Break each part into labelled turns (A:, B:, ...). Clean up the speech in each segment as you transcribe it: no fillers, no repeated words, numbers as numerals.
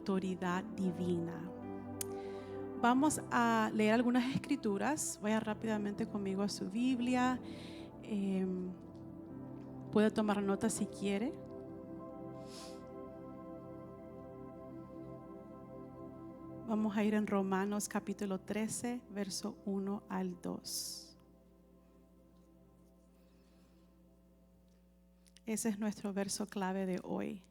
A: autoridad divina. Vamos a leer algunas escrituras. Vaya rápidamente conmigo a su Biblia. Puede tomar nota si quiere. Vamos a ir en Romanos capítulo 13, verso 1 al 2. Ese es nuestro verso clave de hoy.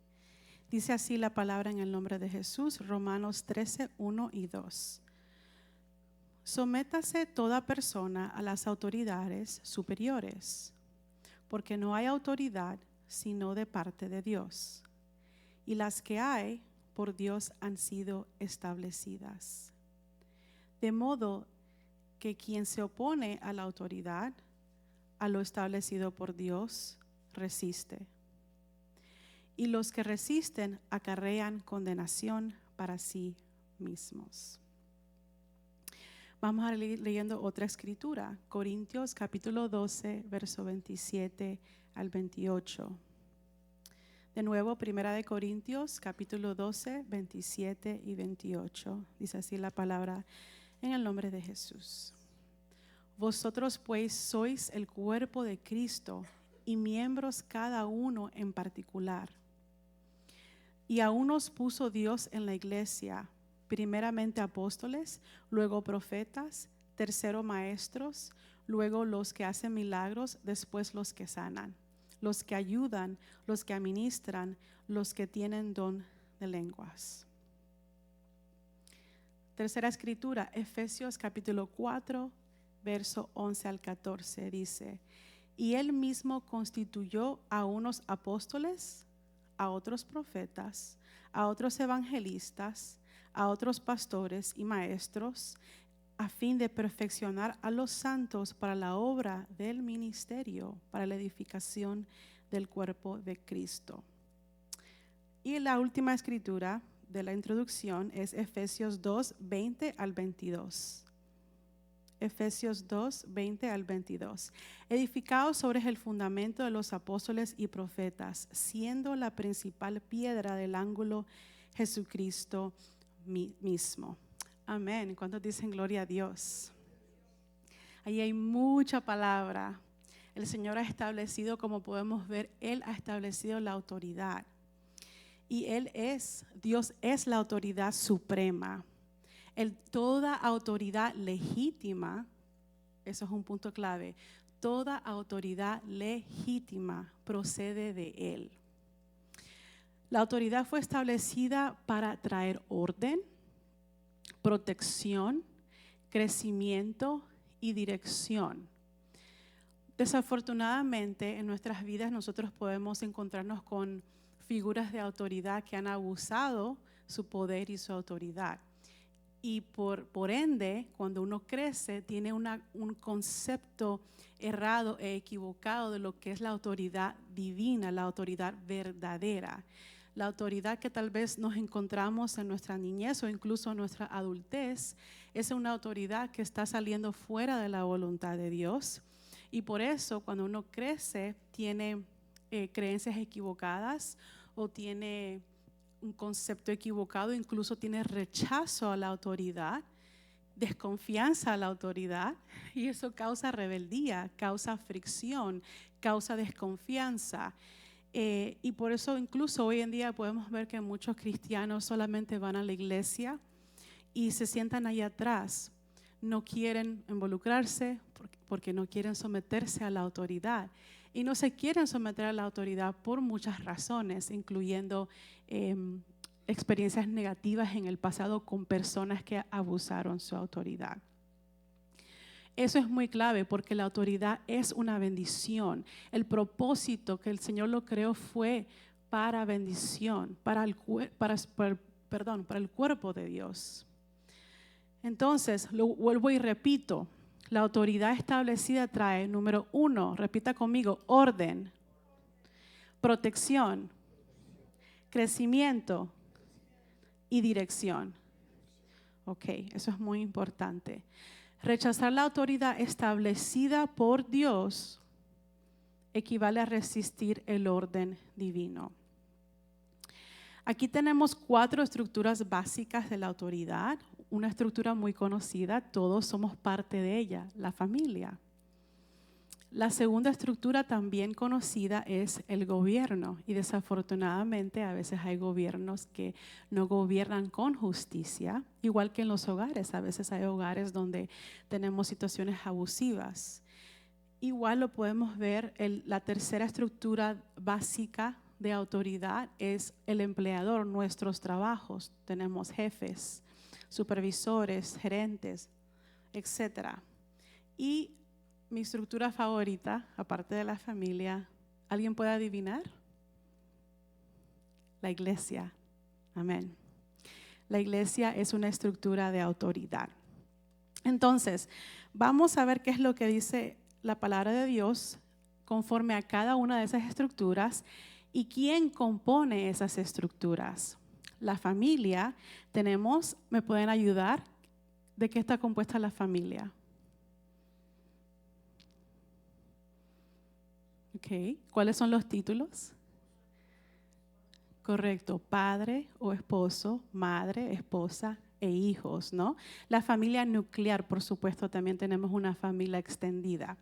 A: Dice así la palabra en el nombre de Jesús, Romanos 13, 1 y 2. Sométase toda persona a las autoridades superiores, porque no hay autoridad sino de parte de Dios, y las que hay por Dios han sido establecidas. De modo que quien se opone a la autoridad, a lo establecido por Dios, resiste. Y los que resisten acarrean condenación para sí mismos. Vamos a ir leyendo otra escritura, Corintios capítulo 12, verso 27 al 28. De nuevo, Primera de Corintios capítulo 12, 27 y 28. Dice así la palabra en el nombre de Jesús. Vosotros pues sois el cuerpo de Cristo y miembros cada uno en particular. Y a unos puso Dios en la iglesia, primeramente apóstoles, luego profetas, tercero maestros, luego los que hacen milagros, después los que sanan, los que ayudan, los que administran, los que tienen don de lenguas. Tercera escritura, Efesios capítulo 4, verso 11 al 14, dice: y él mismo constituyó a unos apóstoles, a otros profetas, a otros evangelistas, a otros pastores y maestros, a fin de perfeccionar a los santos para la obra del ministerio, para la edificación del cuerpo de Cristo. Y la última escritura de la introducción es Efesios 2, 20 al 22. Efesios 2, 20 al 22. Edificados sobre el fundamento de los apóstoles y profetas, siendo la principal piedra del ángulo Jesucristo mismo. Amén. ¿Cuántos dicen gloria a Dios? Ahí hay mucha palabra. El Señor ha establecido, como podemos ver, Él ha establecido la autoridad. Y Dios es la autoridad suprema. Toda autoridad legítima, eso es un punto clave, toda autoridad legítima procede de Él. La autoridad fue establecida para traer orden, protección, crecimiento y dirección. Desafortunadamente, en nuestras vidas nosotros podemos encontrarnos con figuras de autoridad que han abusado su poder y su autoridad. Y por ende, cuando uno crece, tiene un concepto errado e equivocado de lo que es la autoridad divina, la autoridad verdadera. La autoridad que tal vez nos encontramos en nuestra niñez o incluso en nuestra adultez es una autoridad que está saliendo fuera de la voluntad de Dios. Y por eso, cuando uno crece, tiene creencias equivocadas o tiene un concepto equivocado, incluso tiene rechazo a la autoridad, desconfianza a la autoridad, y eso causa rebeldía, causa fricción, causa desconfianza. Y por eso incluso hoy en día podemos ver que muchos cristianos solamente van a la iglesia y se sientan ahí atrás. No quieren involucrarse porque no quieren someterse a la autoridad. Y no se quieren someter a la autoridad por muchas razones, incluyendo experiencias negativas en el pasado con personas que abusaron su autoridad. Eso es muy clave porque la autoridad es una bendición. El propósito que el Señor lo creó fue para bendición, para el cuerpo de Dios. Entonces, lo vuelvo y repito, la autoridad establecida trae, número 1, repita conmigo, orden, protección, crecimiento y dirección. Ok, eso es muy importante. Rechazar la autoridad establecida por Dios equivale a resistir el orden divino. Aquí tenemos 4 estructuras básicas de la autoridad. Una estructura muy conocida, todos somos parte de ella, la familia. La segunda estructura también conocida es el gobierno, y desafortunadamente a veces hay gobiernos que no gobiernan con justicia, igual que en los hogares. A veces hay hogares donde tenemos situaciones abusivas. Igual lo podemos ver, la tercera estructura básica de autoridad es el empleador, nuestros trabajos. Tenemos jefes, supervisores, gerentes, etc. Y mi estructura favorita, aparte de la familia, ¿alguien puede adivinar? La iglesia. Amén. La iglesia es una estructura de autoridad. Entonces, vamos a ver qué es lo que dice la palabra de Dios conforme a cada una de esas estructuras y quién compone esas estructuras. La familia, ¿me pueden ayudar? ¿De qué está compuesta la familia? Okay. ¿Cuáles son los títulos? Correcto, padre o esposo, madre, esposa e hijos, ¿no? La familia nuclear, por supuesto, también tenemos una familia extendida.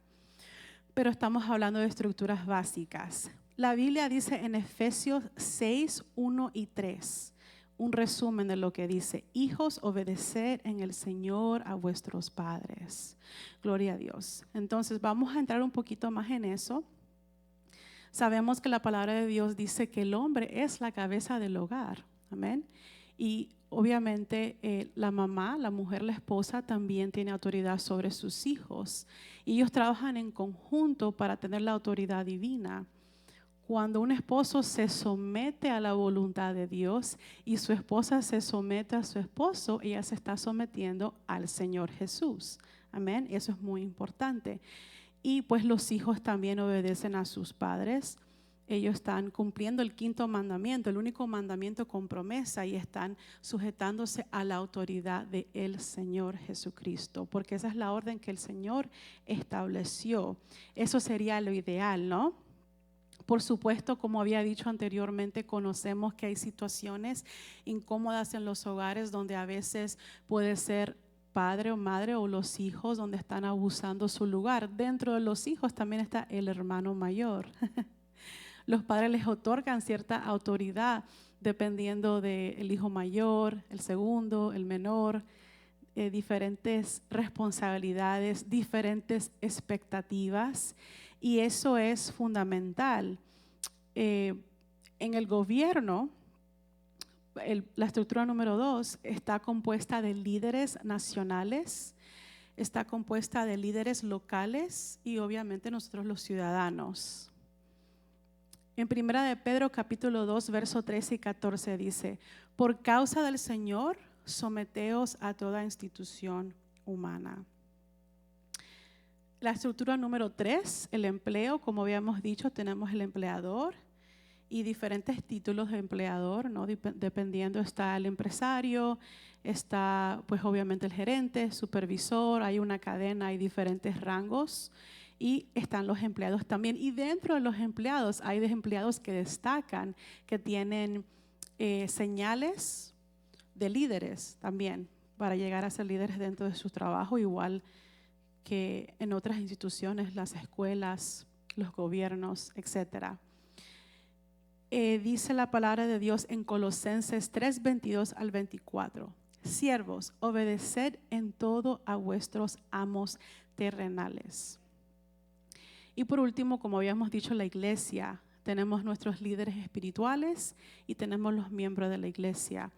A: Pero estamos hablando de estructuras básicas. La Biblia dice en Efesios 6, 1 y 3, un resumen de lo que dice: hijos, obedeced en el Señor a vuestros padres. Gloria a Dios. Entonces vamos a entrar un poquito más en eso. Sabemos que la palabra de Dios dice que el hombre es la cabeza del hogar. Amén. Y obviamente la mamá, la mujer, la esposa también tiene autoridad sobre sus hijos. Y ellos trabajan en conjunto para tener la autoridad divina. Cuando un esposo se somete a la voluntad de Dios y su esposa se somete a su esposo, ella se está sometiendo al Señor Jesús. Amén. Eso es muy importante. Y pues los hijos también obedecen a sus padres. Ellos están cumpliendo el 5º mandamiento, el único mandamiento con promesa, y están sujetándose a la autoridad del Señor Jesucristo, porque esa es la orden que el Señor estableció. Eso sería lo ideal, ¿no? Por supuesto, como había dicho anteriormente, conocemos que hay situaciones incómodas en los hogares donde a veces puede ser padre o madre o los hijos donde están abusando su lugar. Dentro de los hijos también está el hermano mayor. Los padres les otorgan cierta autoridad dependiendo del hijo mayor, el segundo, el menor, diferentes responsabilidades, diferentes expectativas, y eso es fundamental. En el gobierno, la estructura número 2 está compuesta de líderes nacionales, está compuesta de líderes locales y obviamente nosotros los ciudadanos. En 1 de Pedro capítulo 2 verso 13 y 14 dice: por causa del Señor, someteos a toda institución humana. La estructura número 3, el empleo, como habíamos dicho, tenemos el empleador y diferentes títulos de empleador, ¿no? Dependiendo, está el empresario, está pues obviamente el gerente, supervisor, hay una cadena, hay diferentes rangos, y están los empleados también. Y dentro de los empleados hay empleados que destacan, que tienen señales de líderes también, para llegar a ser líderes dentro de su trabajo, igual que en otras instituciones, las escuelas, los gobiernos, etcétera. Dice la palabra de Dios en Colosenses 3, 22 al 24: siervos, obedeced en todo a vuestros amos terrenales. Y por último, como habíamos dicho, la iglesia, tenemos nuestros líderes espirituales y tenemos los miembros de la iglesia.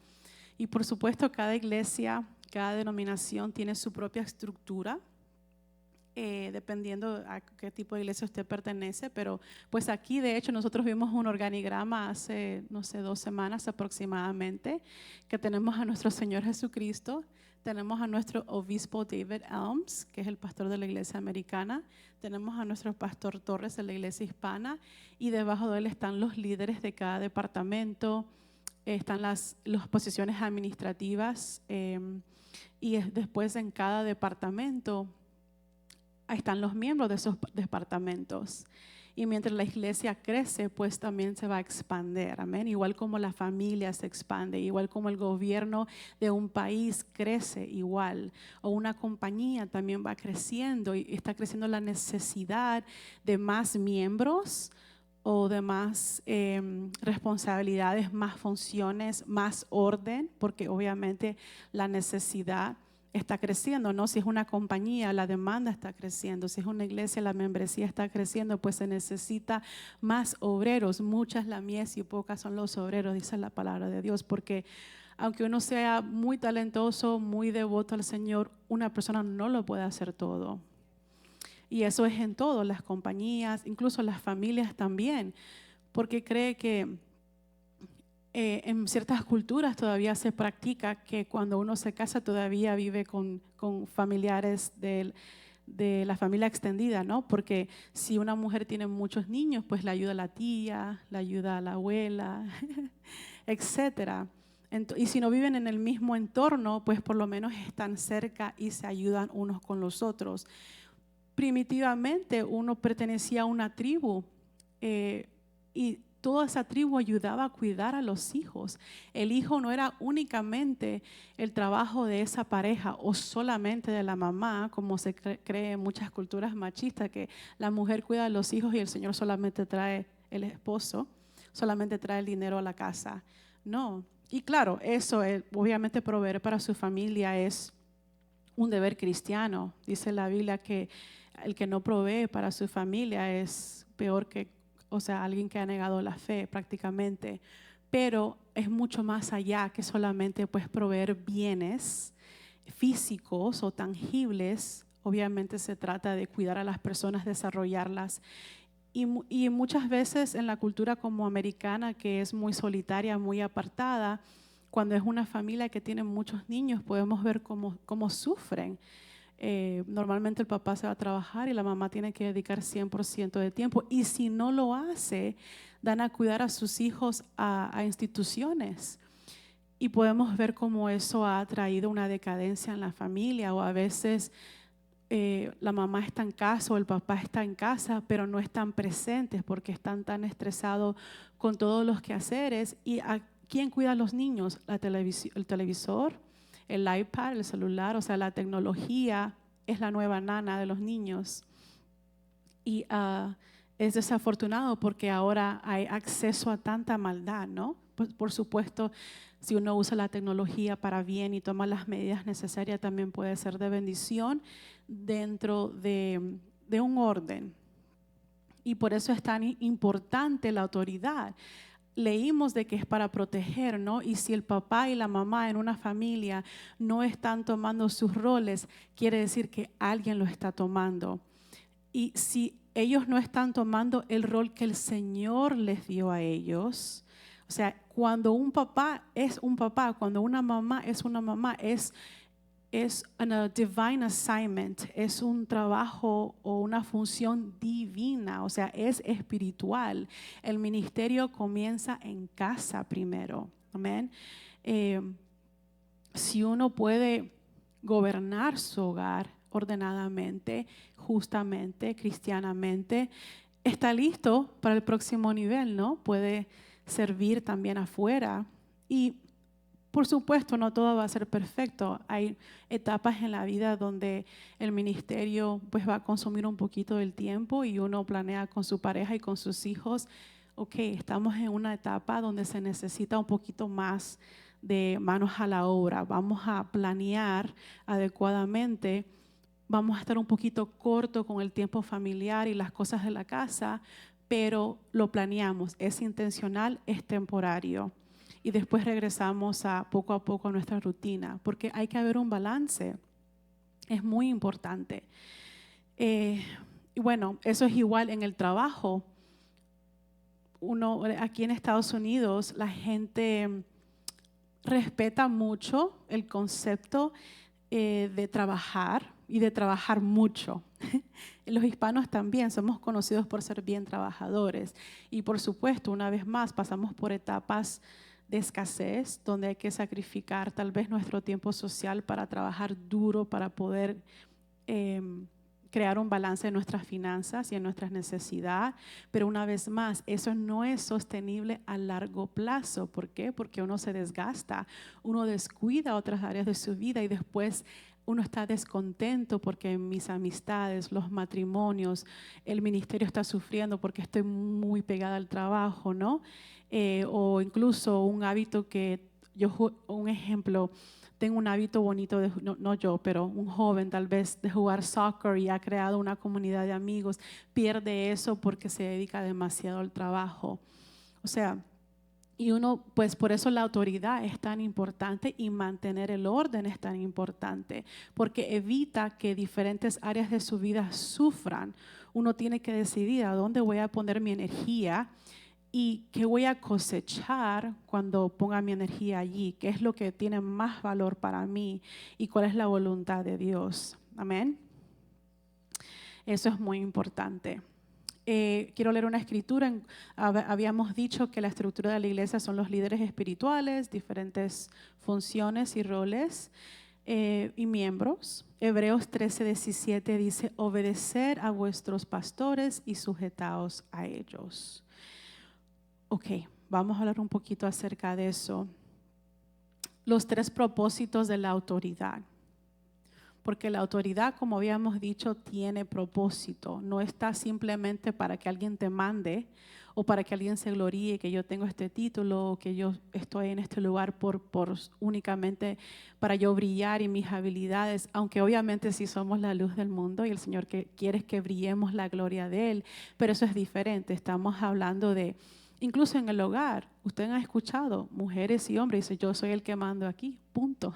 A: Y por supuesto, cada iglesia, cada denominación tiene su propia estructura, dependiendo a qué tipo de iglesia usted pertenece, pero pues aquí de hecho nosotros vimos un organigrama hace, 2 semanas aproximadamente, que tenemos a nuestro Señor Jesucristo, tenemos a nuestro obispo David Elms, que es el pastor de la iglesia americana, tenemos a nuestro pastor Torres de la iglesia hispana, y debajo de él están los líderes de cada departamento, están las posiciones administrativas, y después en cada departamento ahí están los miembros de esos departamentos. Y mientras la iglesia crece, pues también se va a expandir, amén. Igual como la familia se expande, igual como el gobierno de un país crece igual, o una compañía también va creciendo y está creciendo la necesidad de más miembros o de más responsabilidades, más funciones, más orden, porque obviamente la necesidad está creciendo, ¿no? Si es una compañía, la demanda está creciendo. Si es una iglesia, la membresía está creciendo, pues se necesita más obreros. Muchas la mies y pocas son los obreros, dice la palabra de Dios, porque aunque uno sea muy talentoso, muy devoto al Señor, una persona no lo puede hacer todo. Y eso es en todo, las compañías, incluso las familias también, porque cree que en ciertas culturas todavía se practica que cuando uno se casa todavía vive con familiares de la familia extendida, ¿no? Porque si una mujer tiene muchos niños, pues le ayuda a la tía, le ayuda a la abuela, etcétera. Y si no viven en el mismo entorno, pues por lo menos están cerca y se ayudan unos con los otros. Primitivamente uno pertenecía a una tribu y toda esa tribu ayudaba a cuidar a los hijos. El hijo no era únicamente el trabajo de esa pareja o solamente de la mamá, como se cree en muchas culturas machistas, que la mujer cuida a los hijos y el Señor solamente trae, el esposo solamente trae el dinero a la casa. No. Y claro, eso es, obviamente proveer para su familia es un deber cristiano. Dice la Biblia que el que no provee para su familia es peor que, o sea, alguien que ha negado la fe prácticamente. Pero es mucho más allá que solamente pues proveer bienes físicos o tangibles. Obviamente se trata de cuidar a las personas, desarrollarlas. Y muchas veces en la cultura como americana, que es muy solitaria, muy apartada, cuando es una familia que tiene muchos niños, podemos ver cómo sufren. Normalmente el papá se va a trabajar y la mamá tiene que dedicar 100% de tiempo. Y si no lo hace, dan a cuidar a sus hijos a instituciones. Y podemos ver cómo eso ha traído una decadencia en la familia, o a veces la mamá está en casa o el papá está en casa, pero no están presentes porque están tan estresados con todos los quehaceres. ¿Y a quién cuida a los niños? El televisor, el iPad, el celular, o sea, la tecnología es la nueva nana de los niños. Y es desafortunado porque ahora hay acceso a tanta maldad, ¿no? Por supuesto, si uno usa la tecnología para bien y toma las medidas necesarias, también puede ser de bendición dentro de un orden. Y por eso es tan importante la autoridad. Leímos de que es para proteger, ¿no? Y si el papá y la mamá en una familia no están tomando sus roles, quiere decir que alguien lo está tomando. Y si ellos no están tomando el rol que el Señor les dio a ellos, o sea, cuando un papá es un papá, cuando una mamá es una mamá, es a divine assignment, es un trabajo o una función divina, o sea, es espiritual. El ministerio comienza en casa primero, amén. Si uno puede gobernar su hogar ordenadamente, justamente, cristianamente, está listo para el próximo nivel, ¿no? Puede servir también afuera. Y por supuesto, no todo va a ser perfecto. Hay etapas en la vida donde el ministerio pues va a consumir un poquito del tiempo y uno planea con su pareja y con sus hijos, ok, estamos en una etapa donde se necesita un poquito más de manos a la obra. Vamos a planear adecuadamente. Vamos a estar un poquito corto con el tiempo familiar y las cosas de la casa, pero lo planeamos. Es intencional, es temporario. Y después regresamos poco a poco a nuestra rutina, porque hay que haber un balance. Es muy importante. Y bueno, eso es igual en el trabajo. Aquí en Estados Unidos, la gente respeta mucho el concepto de trabajar y de trabajar mucho. Los hispanos también somos conocidos por ser bien trabajadores. Y por supuesto, una vez más, pasamos por etapas de escasez, donde hay que sacrificar tal vez nuestro tiempo social para trabajar duro, para poder crear un balance en nuestras finanzas y en nuestras necesidades, pero una vez más, eso no es sostenible a largo plazo. ¿Por qué? Porque uno se desgasta, uno descuida otras áreas de su vida y después uno está descontento porque mis amistades, los matrimonios, el ministerio está sufriendo porque estoy muy pegada al trabajo, ¿no? O incluso un hábito que un ejemplo, tengo un hábito bonito, no yo, pero un joven tal vez de jugar soccer y ha creado una comunidad de amigos, pierde eso porque se dedica demasiado al trabajo. O sea, y uno, pues por eso la autoridad es tan importante y mantener el orden es tan importante, porque evita que diferentes áreas de su vida sufran. Uno tiene que decidir a dónde voy a poner mi energía y qué voy a cosechar cuando ponga mi energía allí, qué es lo que tiene más valor para mí y cuál es la voluntad de Dios. Amén. Eso es muy importante. Quiero leer una escritura. Habíamos dicho que la estructura de la iglesia son los líderes espirituales, diferentes funciones y roles y miembros. Hebreos 13:17 dice: obedecer a vuestros pastores y sujetaos a ellos. Ok, vamos a hablar un poquito acerca de eso. Los 3 propósitos de la autoridad. Porque la autoridad, como habíamos dicho, tiene propósito. No está simplemente para que alguien te mande o para que alguien se gloríe que yo tengo este título o que yo estoy en este lugar por únicamente para yo brillar y mis habilidades. Aunque obviamente sí somos la luz del mundo y el Señor quiere que brillemos la gloria de Él. Pero eso es diferente. Estamos hablando de, incluso en el hogar, ustedes han escuchado, mujeres y hombres, dicen, yo soy el que mando aquí, punto.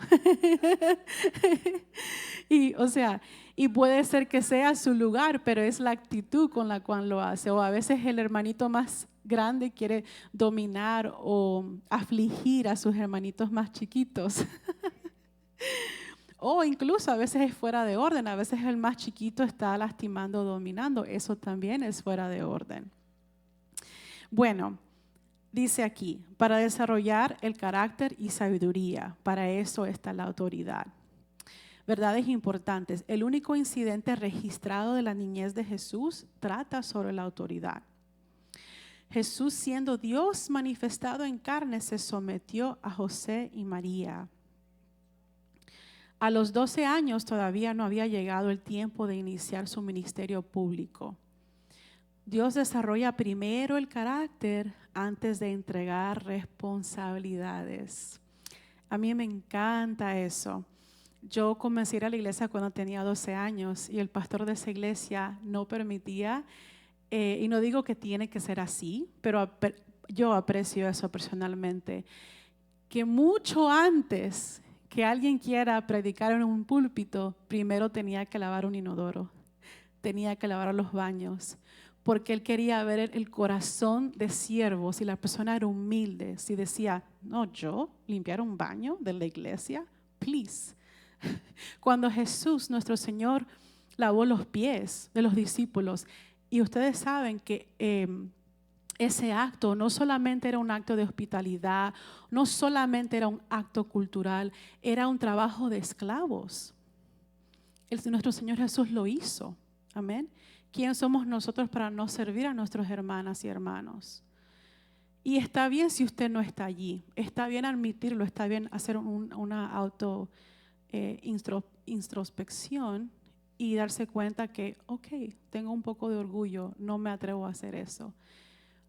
A: Y, o sea, y puede ser que sea su lugar, pero es la actitud con la cual lo hace. O a veces el hermanito más grande quiere dominar o afligir a sus hermanitos más chiquitos. O incluso a veces es fuera de orden, a veces el más chiquito está lastimando o dominando. Eso también es fuera de orden. Bueno, dice aquí, para desarrollar el carácter y sabiduría, para eso está la autoridad. Verdades importantes. El único incidente registrado de la niñez de Jesús trata sobre la autoridad. Jesús, siendo Dios manifestado en carne, se sometió a José y María. A los 12 años todavía no había llegado el tiempo de iniciar su ministerio público. Dios desarrolla primero el carácter antes de entregar responsabilidades. A mí me encanta eso. Yo comencé a ir a la iglesia cuando tenía 12 años y el pastor de esa iglesia no permitía, y no digo que tiene que ser así, pero yo aprecio eso personalmente, que mucho antes que alguien quiera predicar en un púlpito, primero tenía que lavar un inodoro, tenía que lavar los baños, porque él quería ver el corazón de siervo, si la persona era humilde, si decía, no, yo limpiar un baño de la iglesia, please. Cuando Jesús, nuestro Señor, lavó los pies de los discípulos, y ustedes saben que ese acto no solamente era un acto de hospitalidad, no solamente era un acto cultural, era un trabajo de esclavos. Nuestro Señor Jesús lo hizo. Amén. ¿Quién somos nosotros para no servir a nuestras hermanas y hermanos? Y está bien si usted no está allí, está bien admitirlo, está bien hacer una introspección y darse cuenta que, ok, tengo un poco de orgullo, no me atrevo a hacer eso.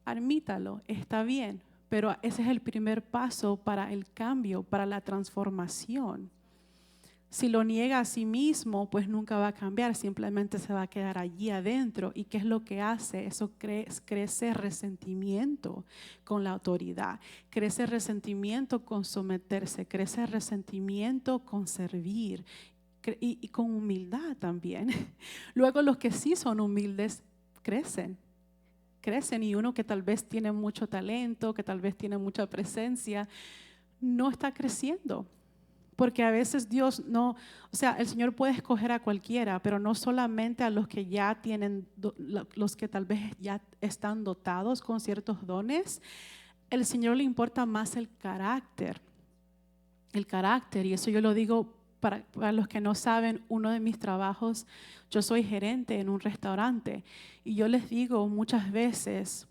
A: Admítalo, está bien, pero ese es el primer paso para el cambio, para la transformación. Si lo niega a sí mismo, pues nunca va a cambiar, simplemente se va a quedar allí adentro. ¿Y qué es lo que hace? Eso crece resentimiento con la autoridad, crece resentimiento con someterse, crece resentimiento con servir y con humildad también. Luego los que sí son humildes crecen y uno que tal vez tiene mucho talento, que tal vez tiene mucha presencia, no está creciendo. Porque a veces Dios no, o sea, el Señor puede escoger a cualquiera, pero no solamente a los que ya tienen, los que tal vez ya están dotados con ciertos dones. El Señor le importa más el carácter, y eso yo lo digo para los que no saben, uno de mis trabajos, yo soy gerente en un restaurante y yo les digo muchas veces,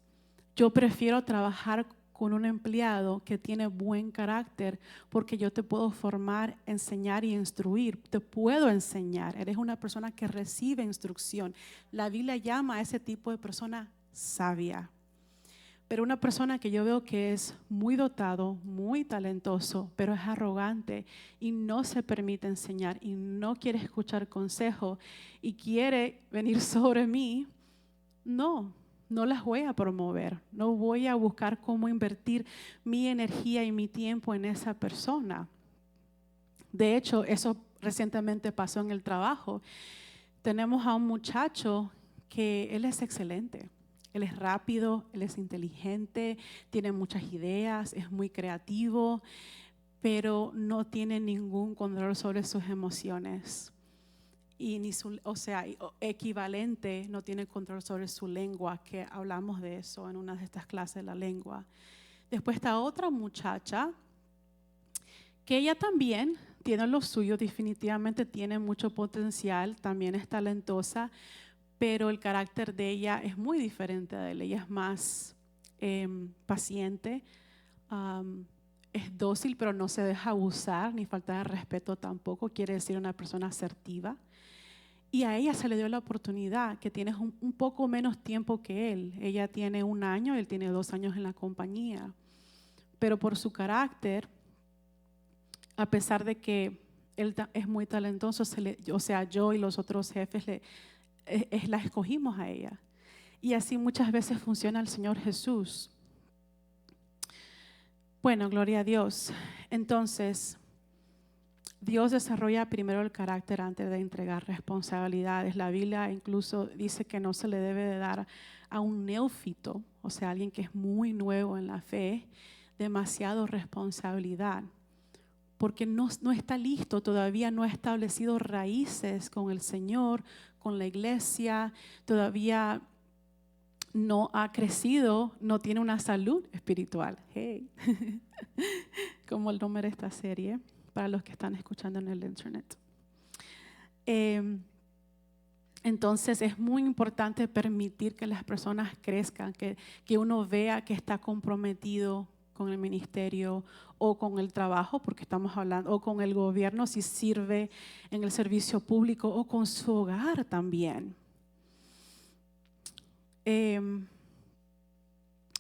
A: yo prefiero trabajar con un empleado que tiene buen carácter porque yo te puedo formar, enseñar y instruir. Te puedo enseñar. Eres una persona que recibe instrucción. La Biblia llama a ese tipo de persona sabia. Pero una persona que yo veo que es muy dotado, muy talentoso, pero es arrogante y no se permite enseñar y no quiere escuchar consejo y quiere venir sobre mí, no las voy a promover. No voy a buscar cómo invertir mi energía y mi tiempo en esa persona. De hecho, eso recientemente pasó en el trabajo. Tenemos a un muchacho que él es excelente. Él es rápido, él es inteligente, tiene muchas ideas, es muy creativo, pero no tiene ningún control sobre sus emociones. Y ni equivalente, no tiene control sobre su lengua, que hablamos de eso en una de estas clases de la lengua. Después está otra muchacha, que ella también tiene lo suyo, definitivamente tiene mucho potencial, también es talentosa, pero el carácter de ella es muy diferente de él. Ella es más paciente, es dócil, pero no se deja abusar ni faltar de respeto tampoco. Quiere decir una persona asertiva. Y a ella se le dio la oportunidad, que tiene un poco menos tiempo que él. Ella tiene 1 año, él tiene 2 años en la compañía. Pero por su carácter, a pesar de que él es muy talentoso, yo y los otros jefes la escogimos a ella. Y así muchas veces funciona el Señor Jesús. Bueno, gloria a Dios. Entonces, Dios desarrolla primero el carácter antes de entregar responsabilidades. La Biblia incluso dice que no se le debe de dar a un neófito, o sea, alguien que es muy nuevo en la fe, demasiado responsabilidad, porque no está listo, todavía no ha establecido raíces con el Señor, con la iglesia, todavía no ha crecido, no tiene una salud espiritual. Hey, como el nombre de esta serie, para los que están escuchando en el internet. Entonces es muy importante permitir que las personas crezcan, que uno vea que está comprometido con el ministerio o con el trabajo, porque estamos hablando, o con el gobierno si sirve en el servicio público, o con su hogar también.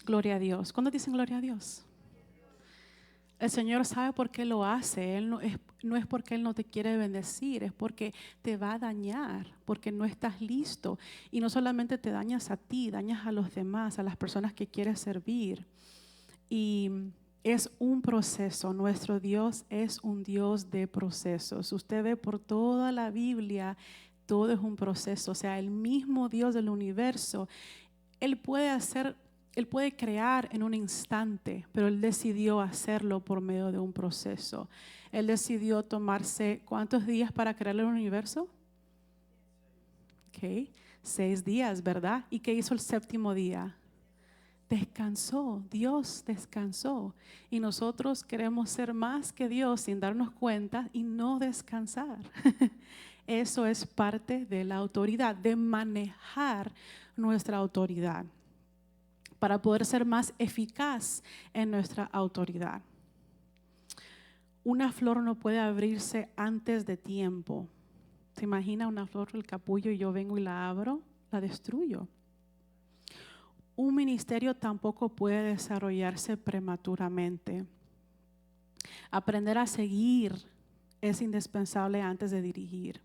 A: Gloria a Dios. ¿Cuándo dicen gloria a Dios? El Señor sabe por qué lo hace. Él no es porque Él no te quiere bendecir, es porque te va a dañar, porque no estás listo. Y no solamente te dañas a ti, dañas a los demás, a las personas que quieres servir. Y es un proceso. Nuestro Dios es un Dios de procesos. Usted ve por toda la Biblia, todo es un proceso. O sea, el mismo Dios del universo, Él puede crear en un instante, pero Él decidió hacerlo por medio de un proceso. Él decidió tomarse, ¿cuántos días para crear el universo? 6 días, ¿verdad? ¿Y qué hizo el 7º día? Descansó, Dios descansó. Y nosotros queremos ser más que Dios sin darnos cuenta y no descansar. Eso es parte de la autoridad, de manejar nuestra autoridad, para poder ser más eficaz en nuestra autoridad. Una flor no puede abrirse antes de tiempo. ¿Se imagina una flor, el capullo, y yo vengo y la abro? La destruyo. Un ministerio tampoco puede desarrollarse prematuramente. Aprender a seguir es indispensable antes de dirigir.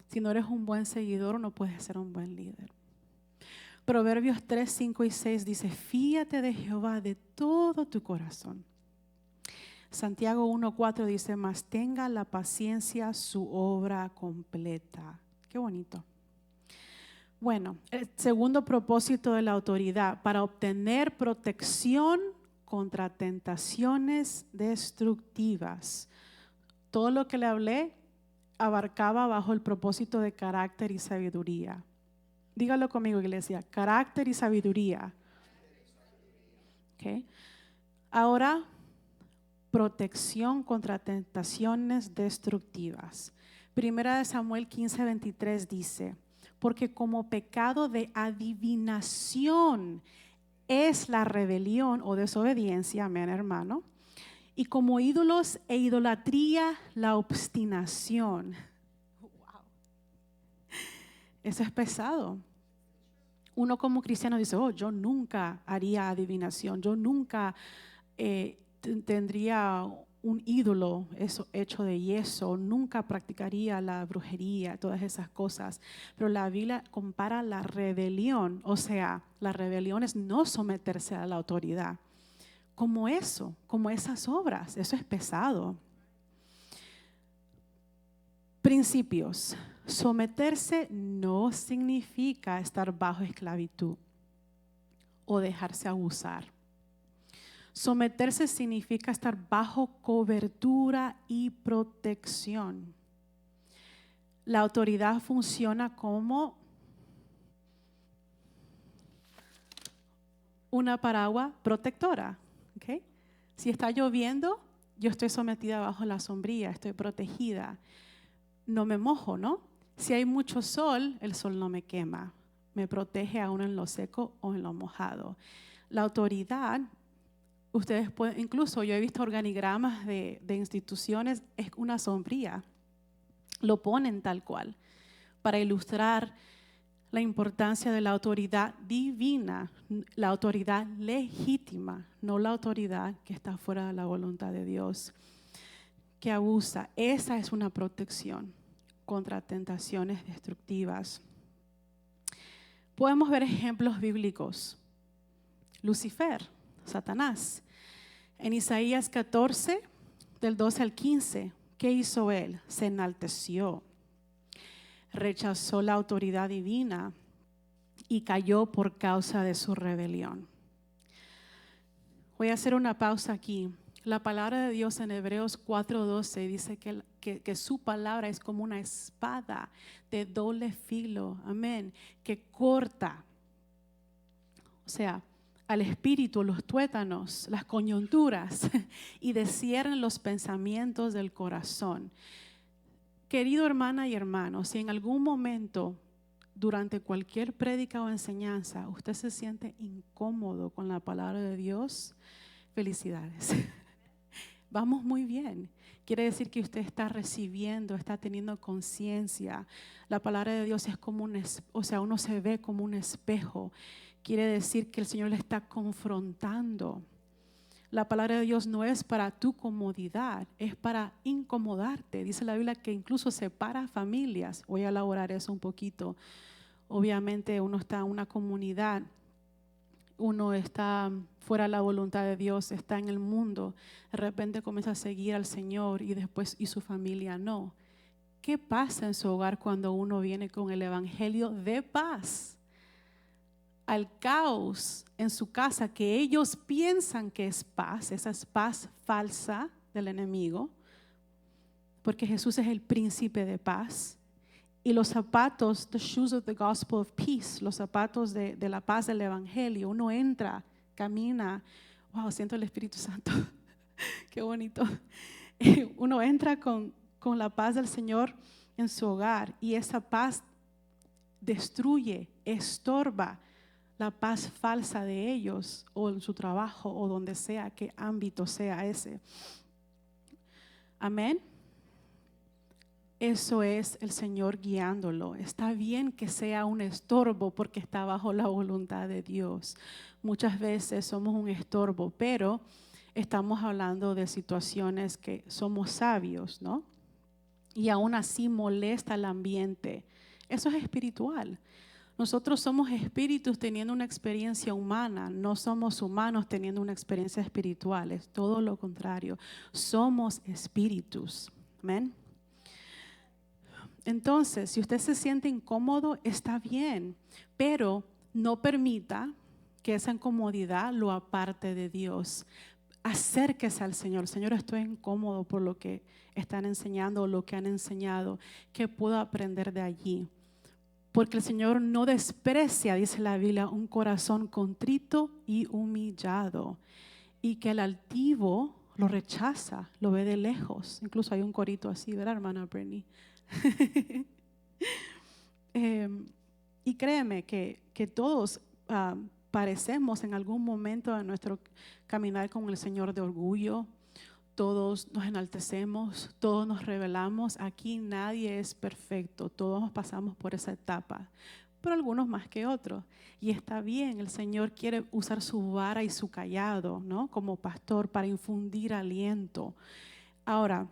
A: Si no eres un buen seguidor, no puedes ser un buen líder. Proverbios 3, 5 y 6 dice: fíate de Jehová de todo tu corazón. Santiago 1, 4 dice: mas tenga la paciencia su obra completa. Qué bonito. Bueno, el segundo propósito de la autoridad, para obtener protección contra tentaciones destructivas. Todo lo que le hablé abarcaba bajo el propósito de carácter y sabiduría. Dígalo conmigo, iglesia: carácter y sabiduría. Okay. Ahora, protección contra tentaciones destructivas. Primera de Samuel 15:23 dice, porque como pecado de adivinación es la rebelión o desobediencia, amén, hermano, y como ídolos e idolatría la obstinación. Wow. Eso es pesado. Uno como cristiano dice, yo nunca haría adivinación, yo nunca tendría un ídolo hecho de yeso, nunca practicaría la brujería, todas esas cosas. Pero la Biblia compara la rebelión, o sea, la rebelión es no someterse a la autoridad. Como eso, como esas obras, eso es pesado. Principios. Someterse no significa estar bajo esclavitud o dejarse abusar. Someterse significa estar bajo cobertura y protección. La autoridad funciona como una paraguas protectora. ¿Okay? Si está lloviendo, yo estoy sometida bajo la sombrilla, estoy protegida. No me mojo, ¿no? Si hay mucho sol, el sol no me quema. Me protege aún en lo seco o en lo mojado. La autoridad, ustedes pueden, incluso yo he visto organigramas de instituciones, es una sombrilla. Lo ponen tal cual para ilustrar la importancia de la autoridad divina, la autoridad legítima, no la autoridad que está fuera de la voluntad de Dios, que abusa. Esa es una protección contra tentaciones destructivas. Podemos ver ejemplos bíblicos. Lucifer, Satanás. En Isaías 14, del 12 al 15, ¿qué hizo él? Se enalteció, rechazó la autoridad divina y cayó por causa de su rebelión. Voy a hacer una pausa aquí. La palabra de Dios en Hebreos 4:12 dice que su palabra es como una espada de doble filo, amén, que corta, o sea, al espíritu, los tuétanos, las coyunturas y descierran los pensamientos del corazón. Querido hermana y hermano, si en algún momento durante cualquier prédica o enseñanza usted se siente incómodo con la palabra de Dios, felicidades. Vamos muy bien. Quiere decir que usted está recibiendo, está teniendo conciencia. La palabra de Dios es como uno se ve como un espejo. Quiere decir que el Señor le está confrontando. La palabra de Dios no es para tu comodidad, es para incomodarte. Dice la Biblia que incluso separa familias. Voy a elaborar eso un poquito. Obviamente uno está en una comunidad, uno está fuera de la voluntad de Dios, está en el mundo, de repente comienza a seguir al Señor y después y su familia no. ¿Qué pasa en su hogar cuando uno viene con el evangelio de paz al caos en su casa que ellos piensan que es paz? Esa es paz falsa del enemigo, porque Jesús es el príncipe de paz. Y los zapatos, the shoes of the gospel of peace, los zapatos de la paz del evangelio, uno entra, camina, wow, siento el Espíritu Santo, qué bonito. Uno entra con la paz del Señor en su hogar y esa paz destruye, estorba la paz falsa de ellos o en su trabajo o donde sea, qué ámbito sea ese. Amén. Eso es el Señor guiándolo. Está bien que sea un estorbo porque está bajo la voluntad de Dios. Muchas veces somos un estorbo, pero estamos hablando de situaciones que somos sabios, ¿no? Y aún así molesta el ambiente. Eso es espiritual. Nosotros somos espíritus teniendo una experiencia humana, no somos humanos teniendo una experiencia espiritual, es todo lo contrario. Somos espíritus. Amén. Entonces, si usted se siente incómodo, está bien, pero no permita que esa incomodidad lo aparte de Dios. Acérquese al Señor. Señor, estoy incómodo por lo que están enseñando o lo que han enseñado. ¿Qué puedo aprender de allí? Porque el Señor no desprecia, dice la Biblia, un corazón contrito y humillado. Y que el altivo lo rechaza, lo ve de lejos. Incluso hay un corito así, ¿verdad, hermana Brenny? Y créeme que todos parecemos en algún momento de nuestro caminar con el Señor de orgullo. Todos nos enaltecemos, todos nos rebelamos. Aquí nadie es perfecto, todos pasamos por esa etapa, pero algunos más que otros. Y está bien, el Señor quiere usar su vara y su callado, ¿no? Como pastor para infundir aliento. Ahora,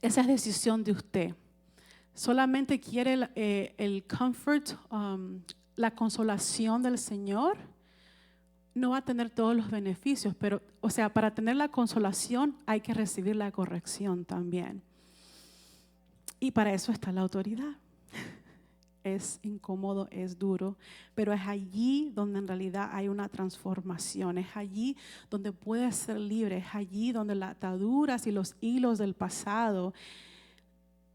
A: esa es decisión de usted. Solamente quiere el comfort, la consolación del Señor. No va a tener todos los beneficios, pero, o sea, para tener la consolación hay que recibir la corrección también. Y para eso está la autoridad. Es incómodo, es duro, pero es allí donde en realidad hay una transformación. Es allí donde puedes ser libre. Es allí donde las ataduras y los hilos del pasado